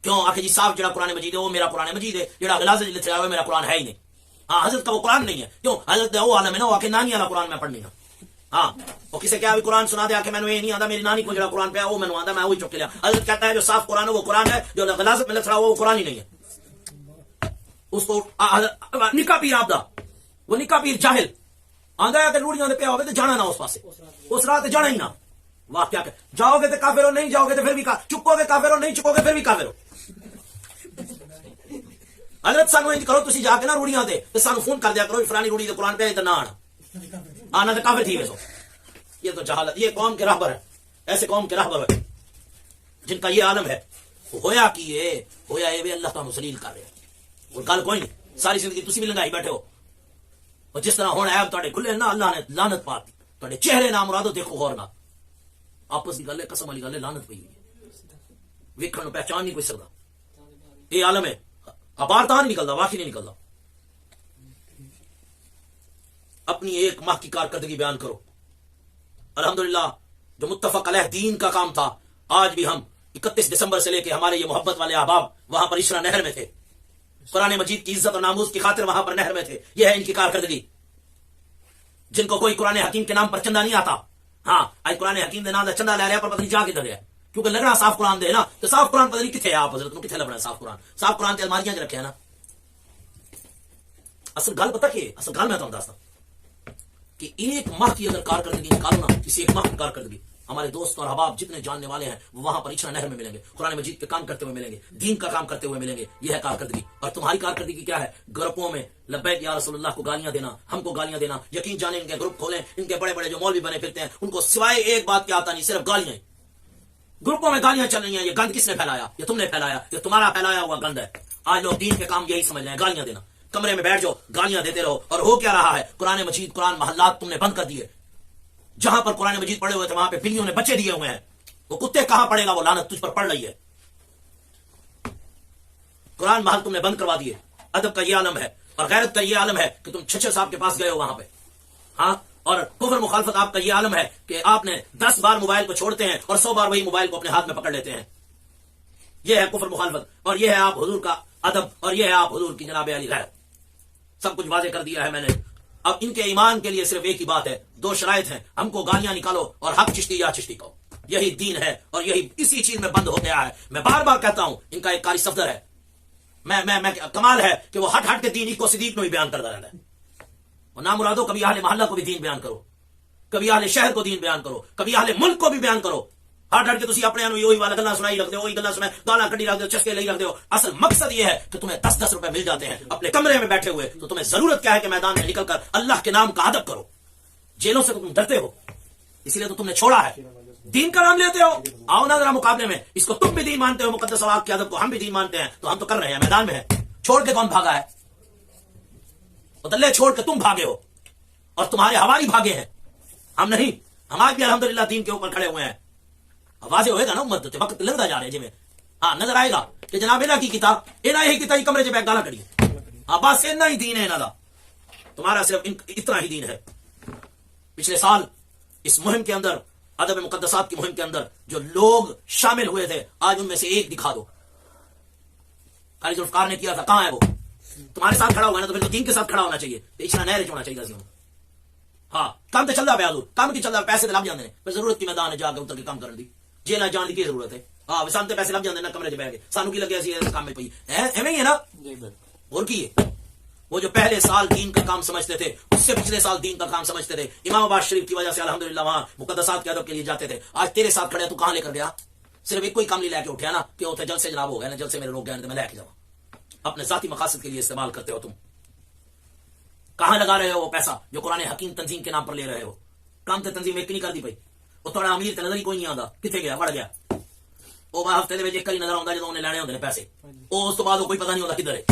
کیوں؟ آخر جی صاحب جڑا قرآن مجید ہے وہ میرا قرآن مجید ہے، جڑا غلازت لکھا ہے میرا قرآن ہے ہی نہیں. ہاں حضرت کا وہ قرآن نہیں ہے. کیوں؟ حضرت وہ عالم ہے نا، وہ آخر نانی والا قرآن میں پڑھنی نا. ہاں وہ کسی کیا بھی قرآن سنا دے آ کے میں نے یہ نہیں آتا، میری نانی کو جڑا قرآن پہ وہ میں نے آتا، میں وہی چک کے لیا. حضرت کہتا ہے جو صاف قرآن ہے وہ قرآن ہے، جو غلازت میں لکھ رہا وہ قرآن ہی نہیں ہے. اس کو نکاح پیر آپ دا، وہ نکاح پیر جاہل آندا ہے کہ روڑیاں دے پیا ہوگے تو جانا نہ اس پاسے، اس راہ تے جانا ہی نہ. واہ کیا کہ جاؤ گے تو کافر ہو، نہیں جاؤ گے تو پھر بھی چکو گے کافر ہو، نہیں چکو گے پھر بھی کافر ہو. حضرت سانو انج کرو تسی جا کے نا روڑیاں تے تے سانو فون کر دیا کرو فلانی روڑی تے قرآن پہ تے نہ آنا تے کافر تھی ویسو. یہ تو جہالت، یہ قوم کے راہبر ہے، ایسے قوم کے راہبر ہے جن کا یہ عالم ہے. ہویا کی ہویا یہ بھی اللہ تعالیٰ ذلیل کر رہے ہیں. اور گل کوئی نہیں، ساری زندگی تسی بھی لنگائی بیٹھے ہو، اور جس طرح ہونا عیب تواڈے کھلے نا اللہ نے لعنت پاتی. تواڈے چہرے نام مرادو دیکھو غور نال، آپس کی گل ہے، قسم والی گل ہے، لعنت پئی ہوئی ہے، ویکھن پہچان نہیں کوئی سکتا. یہ عالم ہے، باہر تاں نہیں نکلتا، واقعی نہیں نکلتا. اپنی ایک ماہ کی کارکردگی بیان کرو. الحمدللہ جو متفق علیہ دین کا کام تھا، آج بھی ہم 31 دسمبر سے لے کے ہمارے یہ محبت والے احباب وہاں پر اشرا نہر میں تھے، قرآن مجید کی عزت اور ناموز کی خاطر وہاں پر نہر میں تھے. یہ ہے ان کی کارکردگی. جن کو کوئی قرآن حکیم کے نام پر چندہ نہیں آتا، ہاں آج قرآن حکیم کے نام پر چندہ لے رہے پر پتہ نہیں جا کدھر ہے، کیونکہ لگنا صاف قرآن دے نا، تو صاف قرآن پتہ نہیں کتنے ہے. آپ حضرت کتنے لبنا صاف قرآن؟ صاف قرآن تے الماریاں رکھے ہیں نا. اصل گل پتہ کہ اصل گل میں تمہیں دستا کہ ایک ماہ کی اگر کارکردگی نکالو نا، کسی ایک ماہ کی کارکردگی، ہمارے دوست اور احباب جتنے جاننے والے ہیں وہ وہاں پر اشرا نہر میں ملیں گے، قرآن مجید کے کام کرتے ہوئے ملیں گے، دین کا کام کرتے ہوئے ملیں گے. یہ ہے کارکردگی. اور تمہاری کارکردگی کیا ہے؟ گروپوں میں لبیک یا رسول اللہ کو گالیاں دینا، ہم کو گالیاں دینا. یقین جانے ان کے گروپ کھولیں، ان کے بڑے بڑے جو مولوی بنے پھرتے ہیں ان کو سوائے ایک بات کیا آتا نہیں، صرف گالیاں. گروپوں میں گالیاں چل رہی ہیں. یہ گند کس نے پھیلایا؟ یہ تم نے پھیلایا، یہ تمہارا پھیلایا ہوا گند ہے. آج لوگ دین کے کام یہی سمجھ رہے ہیں، گالیاں دینا. کمرے میں بیٹھ جاؤ، گالیاں دیتے رہو. اور ہو کیا رہا ہے؟ قرآن مجید، قرآن محلات تم نے بند کر دیے. جہاں پر قرآن مجید پڑے ہوئے تھے وہاں پہ بلیوں نے بچے دیے ہوئے ہیں. وہ کتے کہاں پڑے گا؟ وہ لعنت تجھ پر پڑ رہی ہے. قرآن محل تم نے بند کروا دیے. ادب کا یہ عالم ہے. اور غیرت کا یہ عالم ہے کہ تم چھچر صاحب کے پاس گئے ہو وہاں پہ. ہاں، اور کفر مخالفت آپ کا یہ عالم ہے کہ آپ نے 10 بار موبائل کو چھوڑتے ہیں اور 100 بار وہی موبائل کو اپنے ہاتھ میں پکڑ لیتے ہیں. یہ ہے کفر مخالفت، اور یہ ہے آپ حضور کا ادب، اور یہ ہے آپ حضور کی جناب علی غیرت. سب کچھ واضح کر دیا ہے میں نے. اب ان کے ایمان کے لیے صرف ایک ہی بات ہے، 2 شرائط ہیں. ہم کو گالیاں نکالو اور حق چشتی یا چشتی کو. یہی دین ہے، اور یہی اسی چیز میں بند ہو گیا ہے. میں بار بار کہتا ہوں ان کا ایک قاری صفدر ہے. میں کمال ہے کہ وہ ہٹ کے دین کو صدیق میں بیان کرتا رہتا ہے. اور نام مرادو کبھی اہل محلہ کو بھی دین بیان کرو، کبھی اہل شہر کو دین بیان کرو، کبھی اہل ملک کو بھی بیان کرو. ہٹ کے تسی اپنے وہی والا گلا سنائی رکھ دو، وہی گلا سنا گالا کڈی رکھ دو، چسکے لئی رکھ دو. اصل مقصد یہ ہے کہ تمہیں 10-10 روپے مل جاتے ہیں اپنے کمرے میں بیٹھے ہوئے، تو تمہیں ضرورت کیا ہے کہ میدان میں نکل کر اللہ کے نام کا ادب کرو. جیلوں سے تو تم ڈرتے ہو، اسی لیے تو تم نے چھوڑا ہے. دین کا نام لیتے ہو، آؤ نا ذرا مقابلے میں. اس کو تم بھی دین مانتے ہو، مقدس اوراق کے ادب کو ہم بھی دین مانتے ہیں، تو ہم تو کر رہے ہیں، میدان میں ہے. چھوڑ کے کون بھاگا ہے؟ دلے چھوڑ کے تم بھاگے ہو، اور تمہارے حوالی بھاگے ہیں، ہم نہیں. ہم آج بھی الحمدللہ دین کے اوپر کھڑے ہوئے ہیں. واضح ہوئے گا نا امت تے وقت لگتا جا رہے جی میں. ہاں نظر آئے گا کہ جناب انہاں کی کتاب انہاں ہی کتاب کمرے چ بیٹھ گالا کڑی. ہاں بس اتنا ہی دین ہے انہاں دا. تمہارا صرف اتنا ہی دین ہے. پچھلے سال اس مہم کے اندر، ادب مقدسات کی مہم کے اندر جو لوگ شامل ہوئے تھے، آج ان میں سے ایک دکھا دو. قاری ذوالفقار نے کیا تھا، کہاں ہے وہ؟ تمہارے ساتھ کھڑا ہوا ہے نا، تو پھر تو دین کے ساتھ کھڑا ہونا چاہیے. اتنا نہر ہونا چاہیے سی. ہاں کام تو چلتا پیا، کام کی چلتا، پیسے تو لب جاتے ہیں، پھر ضرورت کی میدان ہے جا کے اتر کے کام کرنے دی. جیل جان کی ضرورت ہے؟ ہاں سان تو پیسے لب جاتے ہیں نا کمرے چ بہ کے. سانو کی لگے اسی کام میں پی ایویں ہی ہے نا. اور کی ہے وہ جو پہلے سال دین کا کام سمجھتے تھے، اس سے پچھلے سال دین کا کام سمجھتے تھے، امام آباد شریف کی وجہ سے الحمدللہ وہاں مقدسات کے ادب کے لیے جاتے تھے. آج تیرے ساتھ کھڑے تو کہاں لے کر گیا؟ صرف ایک کوئی کام نہیں لے کے اٹھیا نا کہ اتنے جل سے جناب ہو گئے نا، جل سے میرے لوگ گئے تو میں لے کے جاؤں. اپنے ذاتی مقاصد کے لیے استعمال کرتے ہو. تم کہاں لگا رہے ہو وہ پیسہ جو قرآن حکیم تنظیم کے نام پر لے رہے ہو؟ کام تو تنظیم ایک نہیں کر دی پئی. وہ تھوڑا امیر نظر ہی کوئی نہیں آتا، کتنے گیا؟ بڑھ گیا. وہ ہفتے ایک کری نظر آتا جب انہیں لینے ہوتے پیسے، وہ اس بعد کوئی پتہ نہیں ہوتا کدھر ہے.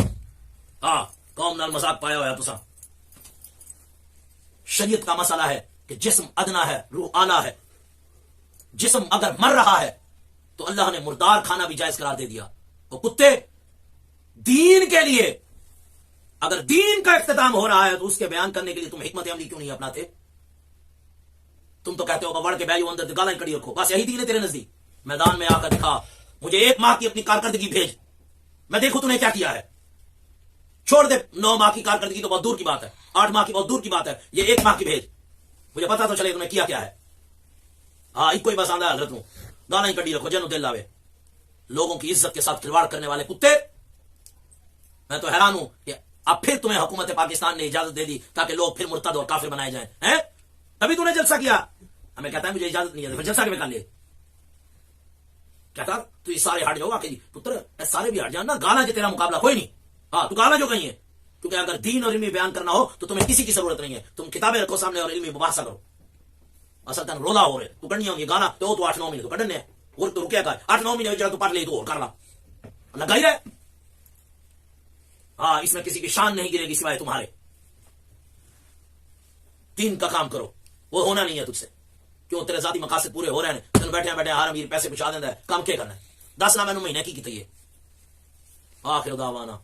ہاں قوم نال مذاق پایا ہوا تسا. شریعت کا مسئلہ ہے کہ جسم ادنا ہے، روح اعلیٰ ہے. جسم اگر مر رہا ہے تو اللہ نے مردار کھانا بھی جائز قرار دے دیا. وہ کتے دین کے لیے، اگر دین کا اختتام ہو رہا ہے تو اس کے بیان کرنے کے لیے تم حکمت عملی کیوں نہیں اپناتے؟ تم تو کہتے ہو بڑھ کے بیو اندر گالا کڑی رکھو، بس یہی دین ہے تیرے نزدیک. میدان میں آ کر دکھا، مجھے 1 ماہ کی اپنی کارکردگی بھیج، میں دیکھوں تو نے کیا کیا ہے. چھوڑ دے 9 ماہ کی کارکردگی تو بہت دور کی بات ہے، 8 ماہ کی بہت دور کی بات ہے، یہ 1 ماہ کی بھیج، مجھے پتا تو چلے تمہیں کیا کیا ہے. ہاں ایک کوئی بس آندہ حضرت ہوں، گالا ہی کڑی رکھو جنو دل لاوے. لوگوں کی عزت کے ساتھ کھلواڑ کرنے والے کتے. میں تو حیران ہوں کہ اب پھر تمہیں حکومت پاکستان نے اجازت دے دی تاکہ لوگ پھر مرتد اور کافر بنائے جائیں. تبھی تو نے جلسہ کیا. ہمیں کہتا ہے مجھے اجازت نہیں ہے، پھر جلسہ کے کر لیے. کہتا تو یہ سارے ہٹ جاؤ. واقعی پتر سارے بھی ہٹ جاؤ نا، گالا جو تیرا مقابلہ کوئی نہیں. ہاں تو گالا جو کہیں ہے، کیونکہ اگر دین اور علمی بیان کرنا ہو تو تمہیں کسی کی ضرورت نہیں ہے. تم کتابیں رکھو سامنے اور علمی مباحثہ کرو. اصل تن رولا ہو رہے تو کرنی ہوگی گانا تو 8-9 مہینے تو کڈنے اور تو رکیا کر 8-9 مہینے تو پڑھ لے تو اور کر لا لگا ہی رہے. ہاں اس میں کسی کی شان نہیں گرے گی سوائے تمہارے. دین کا کام کرو، وہ ہونا نہیں ہے تجھ سے. کیوں؟ تیرے ذاتی مقاصد پورے ہو رہے ہیں. تین بیٹھے بیٹھے ہر امیر پیسے پہنچا دینا ہے، کام کیا کرنا ہے؟ 10 نہ میں مہینے کی تھی. آخر دعوانا